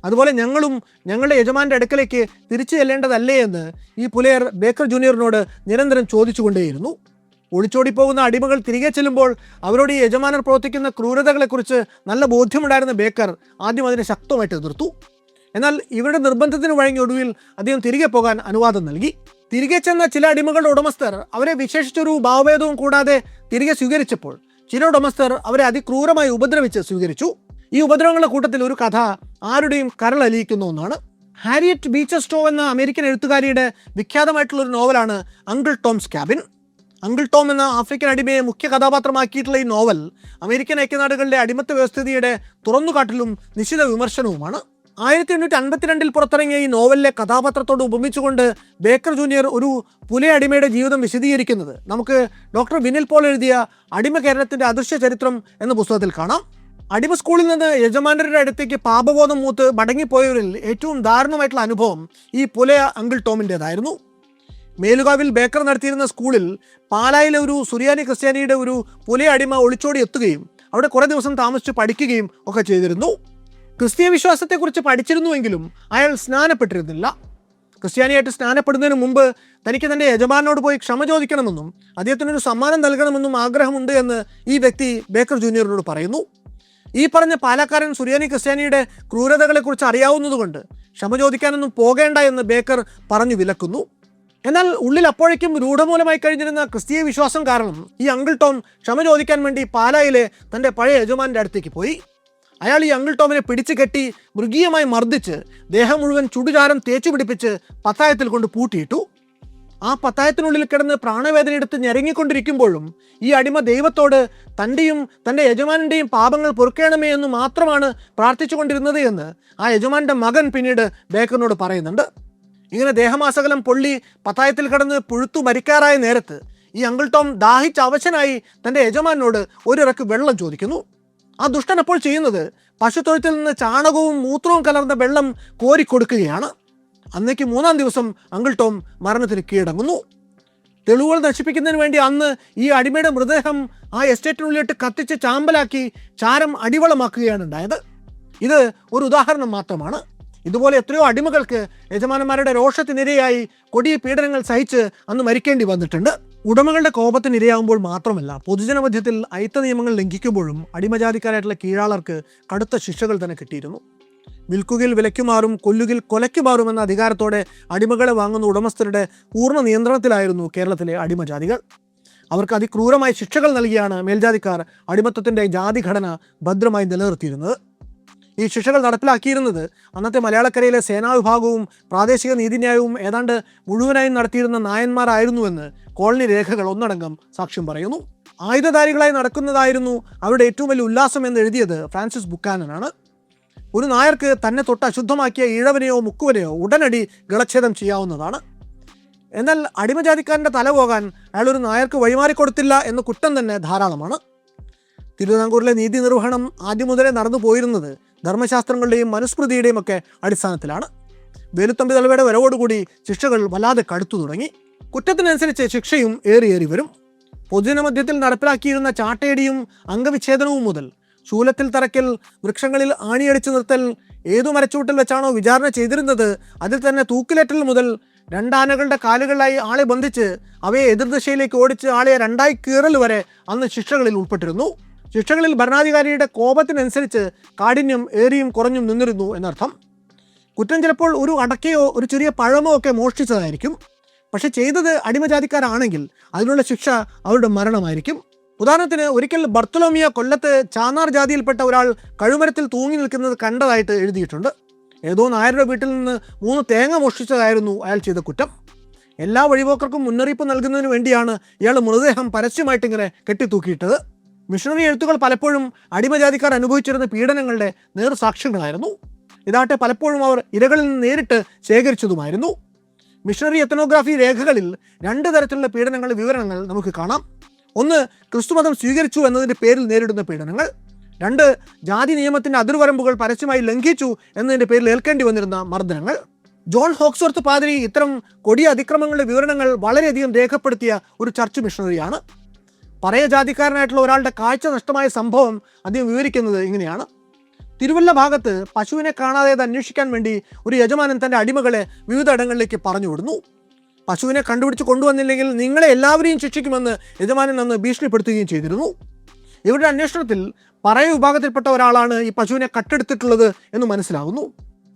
Speaker 1: അതുപോലെ ഞങ്ങളും ഞങ്ങളുടെ യജമാൻ്റെ അടുക്കലേക്ക് തിരിച്ചു ചെല്ലേണ്ടതല്ലേ എന്ന് ഈ പുലയർ ബേക്കർ ജൂനിയറിനോട് നിരന്തരം ചോദിച്ചുകൊണ്ടേയിരുന്നു. ഒളിച്ചോടിപ്പോകുന്ന അടിമകൾ തിരികെ ചെല്ലുമ്പോൾ അവരോട് ഈ യജമാനർ പ്രവർത്തിക്കുന്ന ക്രൂരതകളെക്കുറിച്ച് നല്ല ബോധ്യമുണ്ടായിരുന്ന ബേക്കർ ആദ്യം അതിനെ ശക്തമായിട്ട് എതിർത്തു. എന്നാൽ ഇവരുടെ നിർബന്ധത്തിന് വഴങ്ങി ഒടുവിൽ അദ്ദേഹം തിരികെ പോകാൻ അനുവാദം നൽകി. തിരികെ ചെന്ന ചില അടിമകളുടെ ഉടമസ്ഥർ അവരെ വിശേഷിച്ചൊരു ഭാവഭേദവും കൂടാതെ തിരികെ സ്വീകരിച്ചപ്പോൾ ചില ഉടമസ്ഥർ അവരെ അതിക്രൂരമായി ഉപദ്രവിച്ച് സ്വീകരിച്ചു. ഈ ഉപദ്രവങ്ങളുടെ കൂട്ടത്തിൽ ഒരു കഥ ആരുടെയും കരളലിയിക്കുന്ന ഒന്നാണ്. ഹാരിയറ്റ് ബീച്ചർ സ്റ്റോ എന്ന അമേരിക്കൻ എഴുത്തുകാരിയുടെ വിഖ്യാതമായിട്ടുള്ളൊരു നോവലാണ് uncle Toms cabin. Uncle Tom എന്ന ആഫ്രിക്കൻ അടിമയെ മുഖ്യ കഥാപാത്രമാക്കിയിട്ടുള്ള ഈ നോവൽ അമേരിക്കൻ ഐക്യനാടുകളുടെ അടിമത്ത വ്യവസ്ഥിതിയുടെ തുറന്നുകാട്ടലും നിശ്ചിത വിമർശനവുമാണ്. 1852 പുറത്തിറങ്ങിയ ഈ നോവലിലെ കഥാപാത്രത്തോട് ഉപമിച്ചുകൊണ്ട് ബേക്കർ ജൂനിയർ ഒരു പുലയ അടിമയുടെ ജീവിതം വിശദീകരിക്കുന്നത് നമുക്ക് ഡോക്ടർ വിനിൽ പോൾ എഴുതിയ അടിമ കേരളത്തിൻ്റെ അദൃശ്യ ചരിത്രം എന്ന പുസ്തകത്തിൽ കാണാം. അടിമ സ്കൂളിൽ നിന്ന് യജമാനരുടെ അടുത്തേക്ക് പാപബോധം മൂത്ത് മടങ്ങിപ്പോയവരിൽ ഏറ്റവും ദാരുണമായിട്ടുള്ള അനുഭവം ഈ പുലയ അങ്കിൾ ടോമിൻ്റേതായിരുന്നു. മേലുകാവിൽ ബേക്കർ നടത്തിയിരുന്ന സ്കൂളിൽ പാലായിലെ ഒരു സുറിയാനി ക്രിസ്ത്യാനിയുടെ ഒരു പുലയ അടിമ ഒളിച്ചോടി എത്തുകയും അവിടെ കുറേ ദിവസം താമസിച്ച് പഠിക്കുകയും ഒക്കെ ചെയ്തിരുന്നു. ക്രിസ്തീയ വിശ്വാസത്തെക്കുറിച്ച് പഠിച്ചിരുന്നുവെങ്കിലും അയാൾ സ്നാനപ്പെട്ടിരുന്നില്ല. ക്രിസ്ത്യാനിയായിട്ട് സ്നാനപ്പെടുന്നതിന് മുമ്പ് തനിക്ക് തൻ്റെ യജമാനോട് പോയി ക്ഷമ ചോദിക്കണമെന്നും അദ്ദേഹത്തിനൊരു സമ്മാനം നൽകണമെന്നും ആഗ്രഹമുണ്ട് എന്ന് ഈ വ്യക്തി ബേക്കർ ജൂനിയറിനോട് പറയുന്നു. ഈ പറഞ്ഞ പാലക്കാരൻ സുറിയാനി ക്രിസ്ത്യാനിയുടെ ക്രൂരതകളെക്കുറിച്ച് അറിയാവുന്നതുകൊണ്ട് ക്ഷമ ചോദിക്കാനൊന്നും പോകേണ്ട എന്ന് ബേക്കർ പറഞ്ഞു വിലക്കുന്നു. എന്നാൽ ഉള്ളിൽ അപ്പോഴേക്കും രൂഢമൂലമായി കഴിഞ്ഞിരുന്ന ക്രിസ്തീയ വിശ്വാസം കാരണം ഈ അങ്കിൾ ടോം ക്ഷമ ചോദിക്കാൻ വേണ്ടി പാലായിലെ തൻ്റെ പഴയ യജമാൻ്റെ അടുത്തേക്ക് പോയി. അയാൾ ഈ അങ്കിൾ ടോമിനെ പിടിച്ചു കെട്ടി മൃഗീയമായി മർദ്ദിച്ച് ദേഹം മുഴുവൻ ചുടുചാരം തേച്ചു പിടിപ്പിച്ച് പത്തായത്തിൽ കൊണ്ട് പൂട്ടിയിട്ടു. ആ പത്തായത്തിനുള്ളിൽ കിടന്ന് പ്രാണവേദനയെടുത്ത് ഞെരങ്ങിക്കൊണ്ടിരിക്കുമ്പോഴും ഈ അടിമ ദൈവത്തോട് തൻ്റെയും തൻ്റെ യജമാനൻ്റെയും പാപങ്ങൾ പൊറുക്കണമേ എന്ന് മാത്രമാണ് പ്രാർത്ഥിച്ചുകൊണ്ടിരുന്നത് എന്ന് ആ യജമാൻ്റെ മകൻ പിന്നീട് ബേക്കറിനോട് പറയുന്നുണ്ട്. ഇങ്ങനെ ദേഹമാസകലം പൊള്ളി പത്തായത്തിൽ കിടന്ന് പുഴുത്തു മരിക്കാറായ നേരത്ത് ഈ അങ്കിൾ ടോം ദാഹിച്ച് അവശനായി തൻ്റെ യജമാനോട് ഒരിറക്ക് വെള്ളം ചോദിക്കുന്നു. ആ ദുഷ്ടൻ അപ്പോൾ ചെയ്യുന്നത് പശുത്തൊഴുത്തിൽ നിന്ന് ചാണകവും മൂത്രവും കലർന്ന വെള്ളം കോരിക്കൊടുക്കുകയാണ്. അന്നേക്ക് 3-ാം ദിവസം അങ്കിൾ ടോം മരണത്തിന് കീഴടങ്ങുന്നു. തെളിവുകൾ നശിപ്പിക്കുന്നതിന് വേണ്ടി അന്ന് ഈ അടിമയുടെ മൃതദേഹം ആ എസ്റ്റേറ്റിനുള്ളിലിട്ട് കത്തിച്ച് ചാമ്പലാക്കി ചാരം അടിവളമാക്കുകയാണ് ഉണ്ടായത്. ഇത് ഒരു ഉദാഹരണം മാത്രമാണ്. ഇതുപോലെ എത്രയോ അടിമകൾക്ക് യജമാനന്മാരുടെ രോഷത്തിനിരയായി കൊടിയ പീഡനങ്ങൾ സഹിച്ച് അന്ന് മരിക്കേണ്ടി വന്നിട്ടുണ്ട്. ഉടമകളുടെ കോപത്തിനിരയാകുമ്പോൾ മാത്രമല്ല, പൊതുജനമധ്യത്തിൽ അയിത്ത നിയമങ്ങൾ ലംഘിക്കുമ്പോഴും അടിമജാതിക്കാരായിട്ടുള്ള കീഴാളർക്ക് കടുത്ത ശിക്ഷകൾ തന്നെ കിട്ടിയിരുന്നു. വിൽക്കുകിൽ വിലയ്ക്കുമാറും കൊല്ലുകിൽ കൊലയ്ക്കുമാറും എന്ന അധികാരത്തോടെ അടിമകളെ വാങ്ങുന്ന ഉടമസ്ഥരുടെ പൂർണ്ണ നിയന്ത്രണത്തിലായിരുന്നു കേരളത്തിലെ അടിമജാതികൾ. അവർക്ക് അതിക്രൂരമായ ശിക്ഷകൾ നൽകിയാണ് മേൽജാതിക്കാർ അടിമത്തത്തിൻ്റെ ജാതിഘടന ഭദ്രമായി നിലനിർത്തിയിരുന്നത്. ഈ ശിക്ഷകൾ നടപ്പിലാക്കിയിരുന്നത് അന്നത്തെ മലയാളക്കരയിലെ സേനാവിഭാഗവും പ്രാദേശിക നീതിന്യായവും ഏതാണ്ട് മുഴുവനായും നടത്തിയിരുന്ന നായന്മാരായിരുന്നുവെന്ന് കോളനി രേഖകൾ ഒന്നടങ്കം സാക്ഷ്യം പറയുന്നു. ആയുധധാരികളായി നടക്കുന്നതായിരുന്നു അവരുടെ ഏറ്റവും വലിയ ഉല്ലാസം എന്ന് എഴുതിയത് ഫ്രാൻസിസ് ബുക്കാനനാണ്. ഒരു നായർക്ക് തന്നെ തൊട്ട് അശുദ്ധമാക്കിയ ഈഴവനെയോ മുക്കുവനെയോ ഉടനടി ഗളച്ഛേദം ചെയ്യാവുന്നതാണ്. എന്നാൽ അടിമജാതിക്കാരൻ്റെ തല പോകാൻ അയാളൊരു നായർക്ക് വഴിമാറിക്കൊടുത്തില്ല എന്ന കുറ്റം തന്നെ ധാരാളമാണ്. തിരുവിതാംകൂറിലെ നീതി നിർവഹണം ആദ്യം മുതലേ നടന്നു പോയിരുന്നത് ധർമ്മശാസ്ത്രങ്ങളുടെയും മനുസ്മൃതിയുടെയും ഒക്കെ അടിസ്ഥാനത്തിലാണ്. വേലുത്തമ്പി ദളവയുടെ വരവോടുകൂടി ശിക്ഷകൾ വല്ലാതെ കടുത്തു തുടങ്ങി. കുറ്റത്തിനനുസരിച്ച് ശിക്ഷയും ഏറി വരും. പൊതുജനമധ്യത്തിൽ നടപ്പിലാക്കിയിരുന്ന ചാട്ടയടിയും അംഗവിച്ഛേദനവും മുതൽ ശൂലത്തിൽ തറയ്ക്കൽ, വൃക്ഷങ്ങളിൽ ആണിയടിച്ചു നിർത്തൽ, ഏതു മരച്ചൂട്ടിൽ വെച്ചാണോ വിചാരണ ചെയ്തിരുന്നത് അതിൽ തന്നെ തൂക്കിലേറ്റൽ മുതൽ രണ്ടാനകളുടെ കാലുകളിലായി ആളെ ബന്ധിച്ച് അവയെ എതിർദിശയിലേക്ക് ഓടിച്ച് ആളെ രണ്ടായി കീറൽ വരെ അന്ന് ശിക്ഷകളിൽ ഉൾപ്പെട്ടിരുന്നു. ശിക്ഷകളിൽ ഭരണാധികാരിയുടെ കോപത്തിനനുസരിച്ച് കാഠിന്യം ഏറിയും കുറഞ്ഞും നിന്നിരുന്നു എന്നർത്ഥം. കുറ്റം ചിലപ്പോൾ ഒരു അടക്കയോ ഒരു ചെറിയ പഴമോ ഒക്കെ മോഷ്ടിച്ചതായിരിക്കും. പക്ഷെ ചെയ്തത് അടിമജാതിക്കാരാണെങ്കിൽ അതിനുള്ള ശിക്ഷ അവരുടെ മരണമായിരിക്കും. ഉദാഹരണത്തിന്, ഒരിക്കൽ ബർത്തലോമിയ കൊല്ലത്ത് ചാന്നാർ ജാതിയിൽപ്പെട്ട ഒരാൾ കഴുമരത്തിൽ തൂങ്ങി നിൽക്കുന്നത് കണ്ടതായിട്ട് എഴുതിയിട്ടുണ്ട്. ഏതോ നായരുടെ വീട്ടിൽ നിന്ന് 3 തേങ്ങ മോഷ്ടിച്ചതായിരുന്നു അയാൾ ചെയ്ത കുറ്റം. എല്ലാ വഴിപോക്കർക്കും മുന്നറിയിപ്പ് നൽകുന്നതിന് വേണ്ടിയാണ് ഇയാൾ മൃതദേഹം പരസ്യമായിട്ട് ഇങ്ങനെ കെട്ടിത്തൂക്കിയിട്ടത്. മിഷണറി എഴുത്തുകൾ പലപ്പോഴും അടിമജാതിക്കാർ അനുഭവിച്ചിരുന്ന പീഡനങ്ങളുടെ നേർസാക്ഷ്യങ്ങളായിരുന്നു. ഇതാട്ടെ പലപ്പോഴും അവർ ഇരകളിൽ നിന്ന് നേരിട്ട് ശേഖരിച്ചതുമായിരുന്നു. മിഷണറി എത്തനോഗ്രാഫി രേഖകളിൽ 2 തരത്തിലുള്ള പീഡനങ്ങളുടെ വിവരണങ്ങൾ നമുക്ക് കാണാം. ഒന്ന്, ക്രിസ്തുമതം സ്വീകരിച്ചു എന്നതിൻ്റെ പേരിൽ നേരിടുന്ന പീഡനങ്ങൾ. 2, ജാതി നിയമത്തിൻ്റെ അതിർവരമ്പുകൾ പരസ്യമായി ലംഘിച്ചു എന്നതിൻ്റെ പേരിൽ ഏൽക്കേണ്ടി വന്നിരുന്ന മർദ്ദനങ്ങൾ. ജോൺ ഹോക്സ്വർത്ത് പാതിരി ഇത്തരം കൊടിയ അതിക്രമങ്ങളുടെ വിവരണങ്ങൾ വളരെയധികം രേഖപ്പെടുത്തിയ ഒരു ചർച്ച് മിഷണറിയാണ്. പറയ ജാതിക്കാരനായിട്ടുള്ള ഒരാളുടെ കാഴ്ച നഷ്ടമായ സംഭവം അദ്ദേഹം വിവരിക്കുന്നത് ഇങ്ങനെയാണ്. തിരുവല്ല ഭാഗത്ത് പശുവിനെ കാണാതെ അന്വേഷിക്കാൻ വേണ്ടി ഒരു യജമാനൻ തൻ്റെ അടിമകളെ വിവിധ ഇടങ്ങളിലേക്ക് പറഞ്ഞു വിടുന്നു. പശുവിനെ കണ്ടുപിടിച്ച് കൊണ്ടുവന്നില്ലെങ്കിൽ നിങ്ങളെ എല്ലാവരെയും ശിക്ഷിക്കുമെന്ന് യജമാനൻ അന്ന് ഭീഷണിപ്പെടുത്തുകയും ചെയ്തിരുന്നു. ഇവരുടെ അന്വേഷണത്തിൽ പറയ വിഭാഗത്തിൽപ്പെട്ട ഒരാളാണ് ഈ പശുവിനെ കട്ടെടുത്തിട്ടുള്ളത് എന്ന് മനസ്സിലാകുന്നു.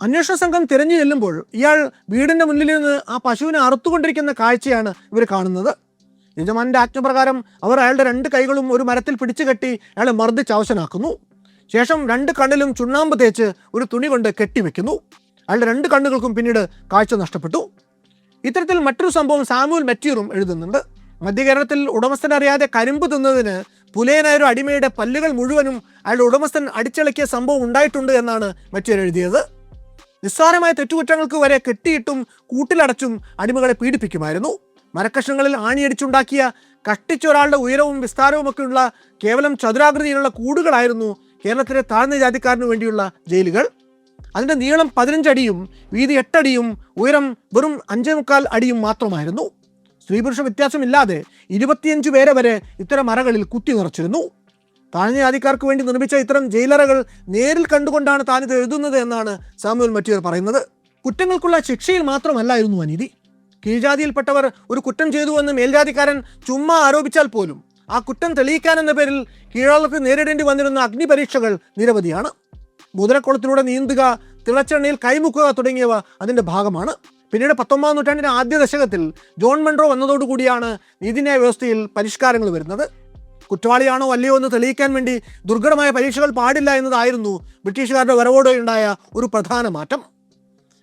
Speaker 1: അന്വേഷണ സംഘം തിരഞ്ഞു ചെല്ലുമ്പോൾ ഇയാൾ വീടിൻ്റെ മുന്നിൽ നിന്ന് ആ പശുവിനെ അറുത്തുകൊണ്ടിരിക്കുന്ന കാഴ്ചയാണ് ഇവർ കാണുന്നത്. യജമാനൻ്റെ ആജ്ഞപ്രകാരം അവർ അയാളുടെ 2 കൈകളും ഒരു മരത്തിൽ പിടിച്ചു കെട്ടി അയാളെ മർദ്ദിച്ച് അവശനാക്കുന്നു. ശേഷം 2 കണ്ണിലും ചുണ്ണാമ്പ് തേച്ച് ഒരു തുണി കൊണ്ട് കെട്ടിവെക്കുന്നു. അയാളുടെ 2 കണ്ണുകൾക്കും പിന്നീട് കാഴ്ച നഷ്ടപ്പെട്ടു. ഇത്തരത്തിൽ മറ്റൊരു സംഭവം സാമുവൽ മെറ്റീറും എഴുതുന്നുണ്ട്. മധ്യകേരളത്തിൽ ഉടമസ്ഥനറിയാതെ കരിമ്പ് തിന്നതിന് പുലയനായൊരു അടിമയുടെ പല്ലുകൾ മുഴുവനും അയാളുടെ ഉടമസ്ഥൻ അടിച്ചിളക്കിയ സംഭവം ഉണ്ടായിട്ടുണ്ട് എന്നാണ് മെറ്റീർ എഴുതിയത്. നിസ്സാരമായ തെറ്റുകുറ്റങ്ങൾക്ക് വരെ കെട്ടിയിട്ടും കൂട്ടിലടച്ചും അടിമകളെ പീഡിപ്പിക്കുമായിരുന്നു. മരക്കഷ്ണങ്ങളിൽ ആണിയടിച്ചുണ്ടാക്കിയ കഷ്ടിച്ചൊരാളുടെ ഉയരവും വിസ്താരവുമൊക്കെയുള്ള കേവലം ചതുരാകൃതിയിലുള്ള കൂടുകളായിരുന്നു കേരളത്തിലെ താഴ്ന്ന ജാതിക്കാരന് വേണ്ടിയുള്ള ജയിലുകൾ. അതിൻ്റെ നീളം 15 അടിയും വീതി 8 അടിയും ഉയരം വെറും 5.25 അടിയും മാത്രമായിരുന്നു. സ്ത്രീപുരുഷ വ്യത്യാസമില്ലാതെ 25 പേരെ വരെ ഇത്തരം അറകളിൽ കുത്തി നിറച്ചിരുന്നു. താഴ്ന്ന ജാതിക്കാർക്ക് വേണ്ടി നിർമ്മിച്ച ഇത്തരം ജയിലറകൾ നേരിൽ കണ്ടുകൊണ്ടാണ് താനിത് എഴുതുന്നത് എന്നാണ് സാമുവൽ മെറ്റീർ പറയുന്നത്. കുറ്റങ്ങൾക്കുള്ള ശിക്ഷയിൽ മാത്രമല്ലായിരുന്നു അനീതി. കീഴ്ജാതിയിൽപ്പെട്ടവർ ഒരു കുറ്റം ചെയ്തു എന്ന് മേൽജാതിക്കാരൻ ചുമ്മാ ആരോപിച്ചാൽ പോലും ആ കുറ്റം തെളിയിക്കാനെന്ന പേരിൽ കീഴാളർക്ക് നേരിടേണ്ടി വന്നിരുന്ന അഗ്നിപരീക്ഷകൾ നിരവധിയാണ്. മുതലക്കുളത്തിലൂടെ നീന്തുക, തിളച്ചെണ്ണയിൽ കൈമുക്കുക തുടങ്ങിയവ അതിൻ്റെ ഭാഗമാണ്. പിന്നീട് 19-ാം നൂറ്റാണ്ടിൻ്റെ ആദ്യ ദശകത്തിൽ ജോൺ മൺറോ വന്നതോടുകൂടിയാണ് നീതിന്യായ വ്യവസ്ഥയിൽ പരിഷ്കാരങ്ങൾ വരുന്നത്. കുറ്റവാളിയാണോ അല്ലയോ എന്ന് തെളിയിക്കാൻ വേണ്ടി ദുർഘടമായ പരീക്ഷകൾ പാടില്ല എന്നതായിരുന്നു ബ്രിട്ടീഷുകാരുടെ വരവോടെ ഉണ്ടായ ഒരു പ്രധാന മാറ്റം.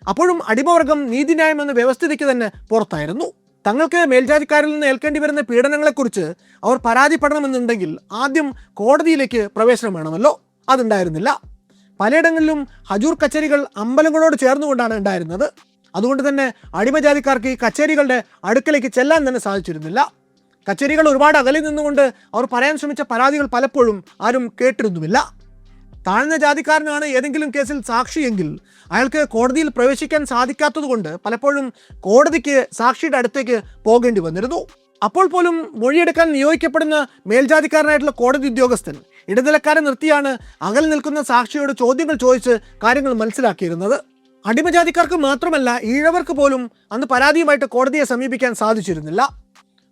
Speaker 1: അപ്പോഴും അടിമവർഗം നീതിന്യായം എന്ന വ്യവസ്ഥിതിക്ക് തന്നെ പുറത്തായിരുന്നു. തങ്ങൾക്ക് മേൽജാതിക്കാരിൽ നിന്ന് ഏൽക്കേണ്ടി വരുന്ന പീഡനങ്ങളെക്കുറിച്ച് അവർ പരാതിപ്പെടണമെന്നുണ്ടെങ്കിൽ ആദ്യം കോടതിയിലേക്ക് പ്രവേശനം വേണമല്ലോ. അതുണ്ടായിരുന്നില്ല. പലയിടങ്ങളിലും ഹജൂർ കച്ചേരികൾ അമ്പലങ്ങളോട് ചേർന്നുകൊണ്ടാണ് ഉണ്ടായിരുന്നത്. അതുകൊണ്ട് തന്നെ അടിമജാതിക്കാർക്ക് ഈ കച്ചേരികളുടെ അടുക്കലേക്ക് ചെല്ലാൻ തന്നെ സാധിച്ചിരുന്നില്ല. കച്ചേരികൾ ഒരുപാട് അകലിൽ നിന്നുകൊണ്ട് അവർ പറയാൻ ശ്രമിച്ച പരാതികൾ പലപ്പോഴും ആരും കേട്ടിരുന്നുമില്ല. താഴ്ന്ന ജാതിക്കാരനാണ് ഏതെങ്കിലും കേസിൽ സാക്ഷിയെങ്കിൽ അയാൾക്ക് കോടതിയിൽ പ്രവേശിക്കാൻ സാധിക്കാത്തതുകൊണ്ട് പലപ്പോഴും കോടതിക്ക് സാക്ഷിയുടെ അടുത്തേക്ക് പോകേണ്ടി വന്നിരുന്നു. അപ്പോൾ പോലും മൊഴിയെടുക്കാൻ നിയോഗിക്കപ്പെടുന്ന മേൽജാതിക്കാരനായിട്ടുള്ള കോടതി ഉദ്യോഗസ്ഥൻ ഇടനിലക്കാരെ നിർത്തിയാണ് അകൽ നിൽക്കുന്ന സാക്ഷിയോട് ചോദ്യങ്ങൾ ചോദിച്ച് കാര്യങ്ങൾ മനസ്സിലാക്കിയിരുന്നത്. അടിമജാതിക്കാർക്ക് മാത്രമല്ല, ഈഴവർക്ക് പോലും അന്ന് പരാതിയുമായിട്ട് കോടതിയെ സമീപിക്കാൻ സാധിച്ചിരുന്നില്ല.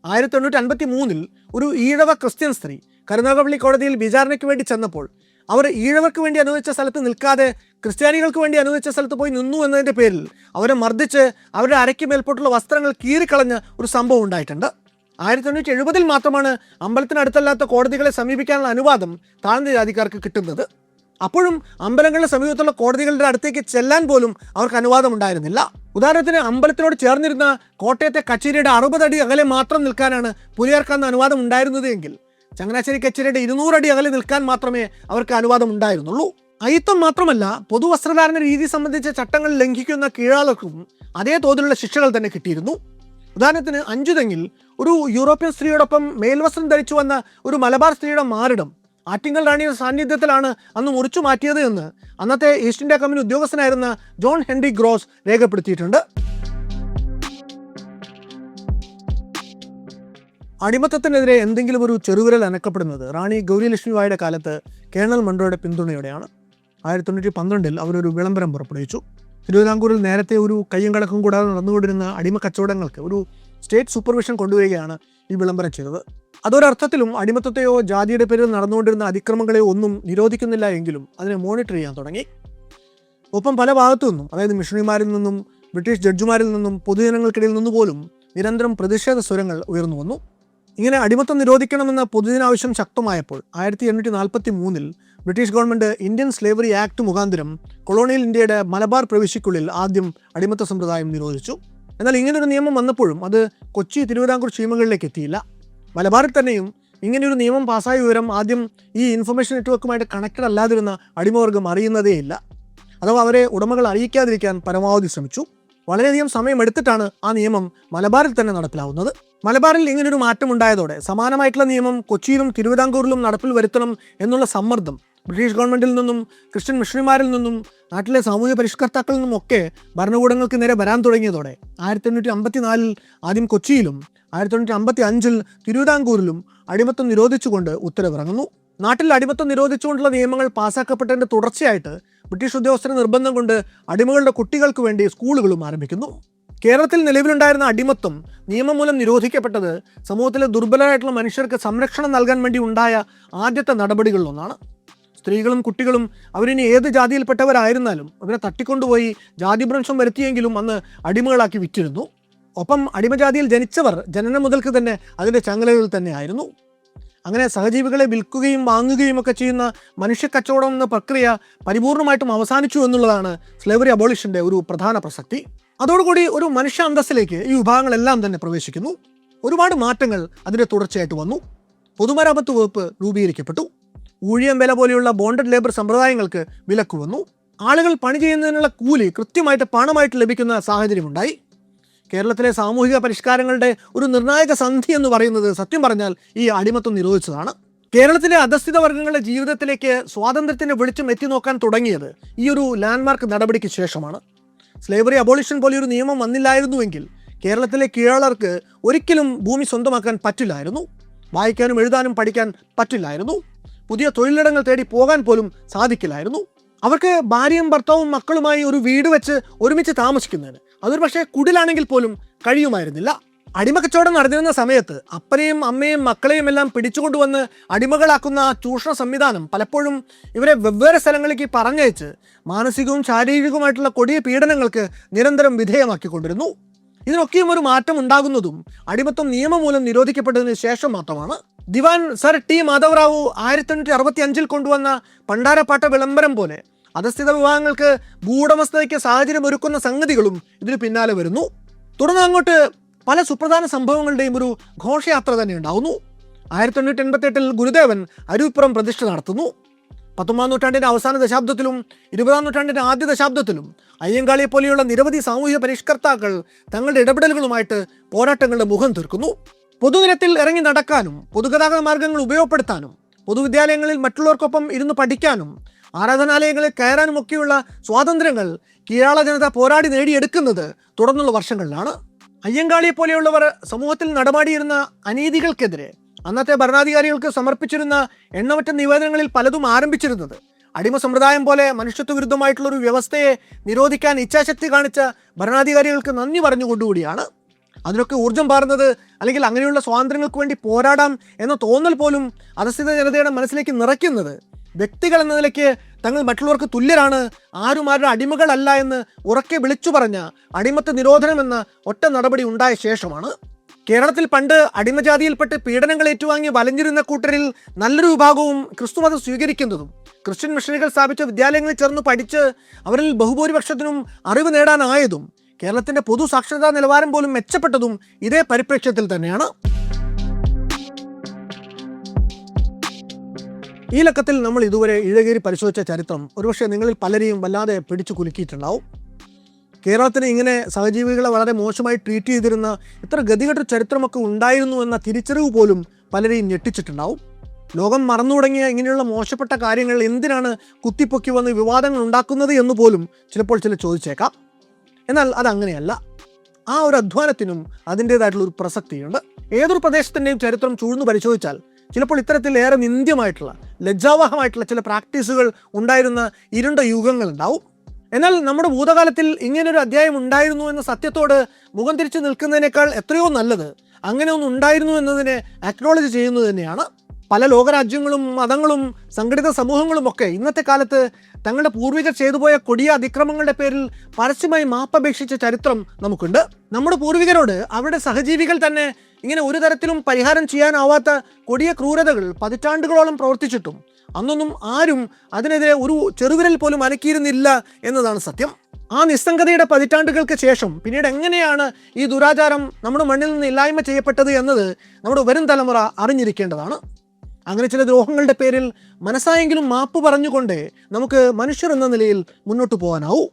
Speaker 1: 1853 ഒരു ഈഴവ ക്രിസ്ത്യൻ സ്ത്രീ കരുനാഗപ്പള്ളി കോടതിയിൽ വിചാരണയ്ക്ക് വേണ്ടി ചെന്നപ്പോൾ അവർ ഈഴവർക്ക് വേണ്ടി അനുവദിച്ച സ്ഥലത്ത് നിൽക്കാതെ ക്രിസ്ത്യാനികൾക്ക് വേണ്ടി അനുവദിച്ച സ്ഥലത്ത് പോയി നിന്നു എന്നതിൻ്റെ പേരിൽ അവരെ മർദ്ദിച്ച് അവരുടെ അരയ്ക്ക് മേൽപോട്ടുള്ള വസ്ത്രങ്ങൾ കീറിക്കളഞ്ഞ ഒരു സംഭവം ഉണ്ടായിട്ടുണ്ട്. 1870 മാത്രമാണ് അമ്പലത്തിനടുത്തല്ലാത്ത കോടതികളെ സമീപിക്കാനുള്ള അനുവാദം താഴ്ന്ന ജാതിക്കാർക്ക് കിട്ടുന്നത്. അപ്പോഴും അമ്പലങ്ങളുടെ സമീപത്തുള്ള കോടതികളുടെ അടുത്തേക്ക് ചെല്ലാൻ പോലും അവർക്ക് അനുവാദം ഉണ്ടായിരുന്നില്ല. ഉദാഹരണത്തിന്, അമ്പലത്തിനോട് ചേർന്നിരുന്ന കോട്ടയത്തെ കച്ചേരിയുടെ 60 അടി അകലെ മാത്രം നിൽക്കാനാണ് പുലിയർക്കാന്ന് അനുവാദം ഉണ്ടായിരുന്നത് എങ്കിൽ ചങ്ങനാശ്ശേരി കച്ചേരിയുടെ 200 അടി അകലെ നിൽക്കാൻ മാത്രമേ അവർക്ക് അനുവാദം ഉണ്ടായിരുന്നുള്ളൂ. അയിത്തം മാത്രമല്ല, പൊതുവസ്ത്രധാരണ രീതി സംബന്ധിച്ച ചട്ടങ്ങൾ ലംഘിക്കുന്ന കീഴാളർക്കും അതേ തോതിലുള്ള ശിക്ഷകൾ തന്നെ കിട്ടിയിരുന്നു. ഉദാഹരണത്തിന്, അഞ്ചുതെങ്ങിൽ ഒരു യൂറോപ്യൻ സ്ത്രീയോടൊപ്പം മേൽവസ്ത്രം ധരിച്ചു വന്ന ഒരു മലബാർ സ്ത്രീയുടെ മാറിടം ആറ്റിങ്ങൽ റാണിയുടെ സാന്നിധ്യത്തിലാണ് അന്ന് മുറിച്ചു മാറ്റിയത് എന്ന് അന്നത്തെ ഈസ്റ്റ് ഇന്ത്യ കമ്പനി ഉദ്യോഗസ്ഥനായിരുന്ന ജോൺ ഹെൻറി ഗ്രോസ് രേഖപ്പെടുത്തിയിട്ടുണ്ട്. അടിമത്തത്തിനെതിരെ എന്തെങ്കിലും ഒരു ചെറുവിരൽ അനക്കപ്പെടുന്നത് റാണി ഗൗരി ലക്ഷ്മിബായിയുടെ കാലത്ത് കേണൽ മൺട്രോയുടെ പിന്തുണയോടെയാണ്. 1912 അവരൊരു വിളംബരം പുറപ്പെടുവിച്ചു. തിരുവിതാംകൂറിൽ നേരത്തെ ഒരു കയ്യും കണക്കും കൂടാതെ നടന്നുകൊണ്ടിരുന്ന അടിമ കച്ചവടങ്ങൾക്ക് ഒരു സ്റ്റേറ്റ് സൂപ്പർവിഷൻ കൊണ്ടുവരികയാണ് ഈ വിളംബരം ചെയ്തത്. അതൊരർത്ഥത്തിലും അടിമത്തത്തെയോ ജാതിയുടെ പേരിൽ നടന്നുകൊണ്ടിരുന്ന അതിക്രമങ്ങളെയോ ഒന്നും നിരോധിക്കുന്നില്ല എങ്കിലും അതിനെ മോണിറ്റർ ചെയ്യാൻ തുടങ്ങി. ഒപ്പം പല ഭാഗത്തു നിന്നും, അതായത് മിഷണറിമാരിൽ നിന്നും ബ്രിട്ടീഷ് ജഡ്ജിമാരിൽ നിന്നും പൊതുജനങ്ങൾക്കിടയിൽ നിന്നുപോലും നിരന്തരം പ്രതിഷേധ സ്വരങ്ങൾ ഉയർന്നു വന്നു. ഇങ്ങനെ അടിമത്തം നിരോധിക്കണമെന്ന പൊതുജനാവശ്യം ശക്തമായപ്പോൾ 1843 British government Indian slavery act മുഖാന്തരം കൊളോണിയൽ ഇന്ത്യയുടെ മലബാർ പ്രവിശ്യയ്ക്കുള്ളിൽ ആദ്യം അടിമത്ത സമ്പ്രദായം നിരോധിച്ചു. എന്നാൽ ഇങ്ങനൊരു നിയമം വന്നപ്പോഴും അത് കൊച്ചി, തിരുവിതാംകൂർ സീമകളിലേക്ക് എത്തിയില്ല. മലബാറിൽ തന്നെയും ഇങ്ങനെയൊരു നിയമം പാസ്സായ വിവരം ആദ്യം ഈ ഇൻഫർമേഷൻ നെറ്റ്വർക്കുമായിട്ട് കണക്റ്റഡ് അല്ലാതിരുന്ന അടിമവർഗം അറിയുന്നതേയില്ല. അഥവാ അവരെ ഉടമകൾ അറിയിക്കാതിരിക്കാൻ പരമാവധി ശ്രമിച്ചു. വളരെയധികം സമയമെടുത്തിട്ടാണ് ആ നിയമം മലബാറിൽ തന്നെ നടപ്പിലാവുന്നത്. മലബാറിൽ ഇങ്ങനൊരു മാറ്റം ഉണ്ടായതോടെ സമാനമായിട്ടുള്ള നിയമം കൊച്ചിയിലും തിരുവിതാംകൂറിലും നടപ്പിൽ വരുത്തണം എന്നുള്ള സമ്മർദ്ദം ബ്രിട്ടീഷ് ഗവൺമെൻറ്റിൽ നിന്നും ക്രിസ്ത്യൻ മിഷണറിമാരിൽ നിന്നും നാട്ടിലെ സാമൂഹ്യ പരിഷ്കർത്താക്കളിൽ നിന്നും ഒക്കെ ഭരണകൂടങ്ങൾക്ക് നേരെ വരാൻ തുടങ്ങിയതോടെ 1854 ആദ്യം കൊച്ചിയിലും 1855 തിരുവിതാംകൂറിലും അടിമത്തം നിരോധിച്ചുകൊണ്ട് ഉത്തരവിറങ്ങുന്നു. നാട്ടിൽ അടിമത്തം നിരോധിച്ചുകൊണ്ടുള്ള നിയമങ്ങൾ പാസ്സാക്കപ്പെട്ടതിൻ്റെ തുടർച്ചയായിട്ട് ബ്രിട്ടീഷ് ഉദ്യോഗസ്ഥരുടെ നിർബന്ധം കൊണ്ട് അടിമകളുടെ കുട്ടികൾക്ക് വേണ്ടി സ്കൂളുകളും ആരംഭിക്കുന്നു. കേരളത്തിൽ നിലവിലുണ്ടായിരുന്ന അടിമത്തം നിയമം മൂലം നിരോധിക്കപ്പെട്ടത് സമൂഹത്തിലെ ദുർബലരായിട്ടുള്ള മനുഷ്യർക്ക് സംരക്ഷണം നൽകാൻ വേണ്ടി ഉണ്ടായ ആദ്യത്തെ നടപടികളിലൊന്നാണ്. സ്ത്രീകളും കുട്ടികളും അവരിനി ഏത് ജാതിയിൽപ്പെട്ടവരായിരുന്നാലും അവരെ തട്ടിക്കൊണ്ടുപോയി ജാതിഭ്രംശം വരുത്തിയെങ്കിലും അന്ന് അടിമകളാക്കി വിറ്റിരുന്നു. ഒപ്പം അടിമജാതിയിൽ ജനിച്ചവർ ജനനം മുതൽക്ക് തന്നെ അതിൻ്റെ ചങ്ങലകളിൽ തന്നെ ആയിരുന്നു. അങ്ങനെ സഹജീവികളെ വിൽക്കുകയും വാങ്ങുകയും ഒക്കെ ചെയ്യുന്ന മനുഷ്യക്കച്ചവടം എന്ന പ്രക്രിയ പരിപൂർണമായിട്ടും അവസാനിച്ചു എന്നുള്ളതാണ് സ്ലേവറി അബോളിഷൻ്റെ ഒരു പ്രധാന പ്രസക്തി. അതോടുകൂടി ഒരു മനുഷ്യ അന്തസ്സിലേക്ക് ഈ വിഭാഗങ്ങളെല്ലാം തന്നെ പ്രവേശിക്കുന്നു. ഒരുപാട് മാറ്റങ്ങൾ അതിൻ്റെ തുടർച്ചയായിട്ട് വന്നു. പൊതുമരാമത്ത് വകുപ്പ് രൂപീകരിക്കപ്പെട്ടു. ഊഴിയം വേല പോലെയുള്ള ബോണ്ടഡ് ലേബർ സമ്പ്രദായങ്ങൾക്ക് വിലക്ക് വന്നു. ആളുകൾ പണി ചെയ്യുന്നതിനുള്ള കൂലി കൃത്യമായിട്ട് പണമായിട്ട് ലഭിക്കുന്ന സാഹചര്യമുണ്ടായി. കേരളത്തിലെ സാമൂഹിക പരിഷ്കാരങ്ങളുടെ ഒരു നിർണായക സന്ധി എന്ന് പറയുന്നത് സത്യം പറഞ്ഞാൽ ഈ അടിമത്തം നിരോധിച്ചതാണ്. കേരളത്തിലെ അധസ്ഥിത വർഗ്ഗങ്ങളുടെ ജീവിതത്തിലേക്ക് സ്വാതന്ത്ര്യത്തിൻ്റെ വെളിച്ചം എത്തി നോക്കാൻ തുടങ്ങിയത് ഈ ഒരു ലാൻഡ്മാർക്ക് നടപടിക്ക് ശേഷമാണ്. സ്ലേവറി അബോളിഷൻ പോലെയൊരു നിയമം വന്നില്ലായിരുന്നുവെങ്കിൽ കേരളത്തിലെ കീഴാളർക്ക് ഒരിക്കലും ഭൂമി സ്വന്തമാക്കാൻ പറ്റില്ലായിരുന്നു. വായിക്കാനും എഴുതാനും പഠിക്കാൻ പറ്റില്ലായിരുന്നു. പുതിയ തൊഴിലിടങ്ങൾ തേടി പോകാൻ പോലും സാധിക്കില്ലായിരുന്നു. അവർക്ക് ഭാര്യയും ഭർത്താവും മക്കളുമായി ഒരു വീട് വെച്ച് ഒരുമിച്ച് താമസിക്കുന്നതിന് അതൊരു പക്ഷേ കുടിലാണെങ്കിൽ പോലും കഴിയുമായിരുന്നില്ല. അടിമക്കച്ചവടം നടന്നിരുന്ന സമയത്ത് അപ്പനെയും അമ്മയും മക്കളെയും എല്ലാം പിടിച്ചുകൊണ്ടുവന്ന് അടിമകളാക്കുന്ന ആ ചൂഷണ സംവിധാനം പലപ്പോഴും ഇവരെ വെവ്വേറെ സ്ഥലങ്ങളിലേക്ക് പറഞ്ഞയച്ച് മാനസികവും ശാരീരികവുമായിട്ടുള്ള കൊടിയ പീഡനങ്ങൾക്ക് നിരന്തരം വിധേയമാക്കിക്കൊണ്ടിരുന്നു. ഇതിനൊക്കെയും ഒരു മാറ്റം ഉണ്ടാകുന്നതും അടിമത്തം നിയമം മൂലം നിരോധിക്കപ്പെട്ടതിന് ശേഷം മാത്രമാണ്. ദിവാൻ സർ ടി മാധവറാവു 1865 കൊണ്ടുവന്ന പണ്ടാരപ്പാട്ട വിളംബരം പോലെ അധസ്ഥിത വിഭാഗങ്ങൾക്ക് ഭൂവുടമസ്ഥതയ്ക്ക് സാഹചര്യം ഒരുക്കുന്ന സംഗതികളും ഇതിന് പിന്നാലെ വരുന്നു. തുടർന്ന് അങ്ങോട്ട് പല സുപ്രധാന സംഭവങ്ങളുടെയും ഒരു ഘോഷയാത്ര തന്നെ ഉണ്ടാവുന്നു. 1888 ഗുരുദേവൻ അരുവിപ്പുറം പ്രതിഷ്ഠ നടത്തുന്നു. 19ാം നൂറ്റാണ്ടിൻ്റെ അവസാന ദശാബ്ദത്തിലും 20ാം നൂറ്റാണ്ടിൻ്റെ ആദ്യ ദശാബ്ദത്തിലും അയ്യങ്കാളിയെ പോലെയുള്ള നിരവധി സാമൂഹിക പരിഷ്കർത്താക്കൾ തങ്ങളുടെ ഇടപെടലുകളുമായിട്ട് പോരാട്ടങ്ങളുടെ മുഖം തീർക്കുന്നു. പൊതുനിരത്തിൽ ഇറങ്ങി നടക്കാനും പൊതുഗതാഗത മാർഗങ്ങൾ ഉപയോഗപ്പെടുത്താനും പൊതുവിദ്യാലയങ്ങളിൽ മറ്റുള്ളവർക്കൊപ്പം ഇരുന്ന് പഠിക്കാനും ആരാധനാലയങ്ങളിൽ കയറാനും ഒക്കെയുള്ള സ്വാതന്ത്ര്യങ്ങൾ കീഴാള ജനത പോരാടി നേടിയെടുക്കുന്നത് തുടർന്നുള്ള വർഷങ്ങളിലാണ്. അയ്യങ്കാളിയെ പോലെയുള്ളവർ സമൂഹത്തിൽ നടമാടിയിരുന്ന അനീതികൾക്കെതിരെ അന്നത്തെ ഭരണാധികാരികൾക്ക് സമർപ്പിച്ചിരുന്ന എണ്ണമറ്റ നിവേദനങ്ങളിൽ പലതും ആരംഭിച്ചിരുന്നത് അടിമ സമ്പ്രദായം പോലെ മനുഷ്യത്വ വിരുദ്ധമായിട്ടുള്ളൊരു വ്യവസ്ഥയെ നിരോധിക്കാൻ ഇച്ഛാശക്തി കാണിച്ച ഭരണാധികാരികൾക്ക് നന്ദി പറഞ്ഞുകൊണ്ടുകൂടിയാണ്. അതിനൊക്കെ ഊർജ്ജം പാർന്നത് അല്ലെങ്കിൽ അങ്ങനെയുള്ള സ്വാതന്ത്ര്യങ്ങൾക്ക് വേണ്ടി പോരാടാം എന്ന തോന്നൽ പോലും അധസ്ഥിത ജനതയുടെ മനസ്സിലേക്ക് നിറയ്ക്കുന്നത് വ്യക്തികൾ എന്ന നിലയ്ക്ക് തങ്ങൾ മറ്റുള്ളവർക്ക് തുല്യരാണ്, ആരും ആരുടെ അടിമകളല്ല എന്ന് ഉറക്കെ വിളിച്ചു പറഞ്ഞ അടിമത്ത നിരോധനം എന്ന ഒറ്റ നടപടി ഉണ്ടായ ശേഷമാണ്. കേരളത്തിൽ പണ്ട് അടിമജാതിയിൽപ്പെട്ട് പീഡനങ്ങൾ ഏറ്റുവാങ്ങി വലഞ്ഞിരുന്ന കൂട്ടരിൽ നല്ലൊരു വിഭാഗവും ക്രിസ്തുമതം സ്വീകരിക്കുന്നതും ക്രിസ്ത്യൻ മിഷണറികൾ സ്ഥാപിച്ച വിദ്യാലയങ്ങളിൽ ചേർന്ന് പഠിച്ച് അവരിൽ ബഹുഭൂരിപക്ഷത്തിനും അറിവ് നേടാനായതും കേരളത്തിൻ്റെ പൊതു സാക്ഷരതാ നിലവാരം പോലും മെച്ചപ്പെട്ടതും ഇതേ പരിപ്രേക്ഷ്യത്തിൽ തന്നെയാണ്. ഈ ലക്കത്തിൽ നമ്മൾ ഇതുവരെ ഇഴകേരി പരിശോധിച്ച ചരിത്രം ഒരുപക്ഷെ നിങ്ങളിൽ പലരെയും വല്ലാതെ പിടിച്ചു കുലുക്കിയിട്ടുണ്ടാവും. കേരളത്തിന് ഇങ്ങനെ സഹജീവികളെ വളരെ മോശമായി ട്രീറ്റ് ചെയ്തിരുന്ന ഇത്ര ഗതികെട്ട ചരിത്രമൊക്കെ ഉണ്ടായിരുന്നു എന്ന തിരിച്ചറിവ് പോലും പലരെയും ഞെട്ടിച്ചിട്ടുണ്ടാവും. ലോകം മറന്നു തുടങ്ങിയ ഇങ്ങനെയുള്ള മോശപ്പെട്ട കാര്യങ്ങൾ എന്തിനാണ് കുത്തിപ്പൊക്കി വന്ന് വിവാദങ്ങൾ ഉണ്ടാക്കുന്നത് എന്ന് പോലും ചിലപ്പോൾ ചോദിച്ചേക്കാം. എന്നാൽ അതങ്ങനെയല്ല. ആ ഒരു അധ്വാനത്തിനും അതിൻ്റേതായിട്ടുള്ള ഒരു പ്രസക്തിയുണ്ട്. ഏതൊരു പ്രദേശത്തിൻ്റെയും ചരിത്രം ചൂഴ്ന്നു പരിശോധിച്ചാൽ ചിലപ്പോൾ ഇത്തരത്തിൽ ഏറെ നിന്ദ്യമായിട്ടുള്ള ലജ്ജാവഹമായിട്ടുള്ള ചില പ്രാക്ടീസുകൾ ഉണ്ടായിരുന്ന ഇരുണ്ട യുഗങ്ങളുണ്ടാവും. എന്നാൽ നമ്മുടെ ഭൂതകാലത്തിൽ ഇങ്ങനൊരു അധ്യായം ഉണ്ടായിരുന്നു എന്ന സത്യത്തോട് മുഖം തിരിച്ചു നിൽക്കുന്നതിനേക്കാൾ എത്രയോ നല്ലത് അങ്ങനെ ഒന്നും ഉണ്ടായിരുന്നു എന്നതിനെ അക്നോളജ് ചെയ്യുന്നത് തന്നെയാണ്. പല ലോകരാജ്യങ്ങളും മതങ്ങളും സംഘടിത സമൂഹങ്ങളുമൊക്കെ ഇന്നത്തെ കാലത്ത് തങ്ങളുടെ പൂർവികർ ചെയ്തുപോയ കൊടിയ അതിക്രമങ്ങളുടെ പേരിൽ പരസ്യമായി മാപ്പപേക്ഷിച്ച ചരിത്രം നമുക്കുണ്ട്. നമ്മുടെ പൂർവികരോട് അവരുടെ സഹജീവികൾ തന്നെ ഇങ്ങനെ ഒരു തരത്തിലും പരിഹാരം ചെയ്യാനാവാത്ത കൊടിയ ക്രൂരതകൾ പതിറ്റാണ്ടുകളോളം പ്രവർത്തിച്ചിട്ടും അന്നൊന്നും ആരും അതിനെതിരെ ഒരു ചെറുവിരൽ പോലും അനക്കിയിരുന്നില്ല എന്നതാണ് സത്യം. ആ നിസ്സംഗതയുടെ പതിറ്റാണ്ടുകൾക്ക് ശേഷം പിന്നീട് എങ്ങനെയാണ് ഈ ദുരാചാരം നമ്മുടെ മണ്ണിൽ നിന്ന് ഇല്ലായ്മ ചെയ്യപ്പെട്ടത് എന്നത് നമ്മുടെ വരും തലമുറ അറിഞ്ഞിരിക്കേണ്ടതാണ്. അങ്ങനെ ചില ദ്രോഹങ്ങളുടെ പേരിൽ മനസ്സായെങ്കിലും മാപ്പ് പറഞ്ഞുകൊണ്ട് നമുക്ക് മനുഷ്യർ എന്ന നിലയിൽ മുന്നോട്ട് പോകാനാവൂ.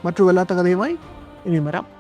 Speaker 1: മറ്റൊരു വല്ലാത്ത കഥയുമായി ഇനിയും വരാം.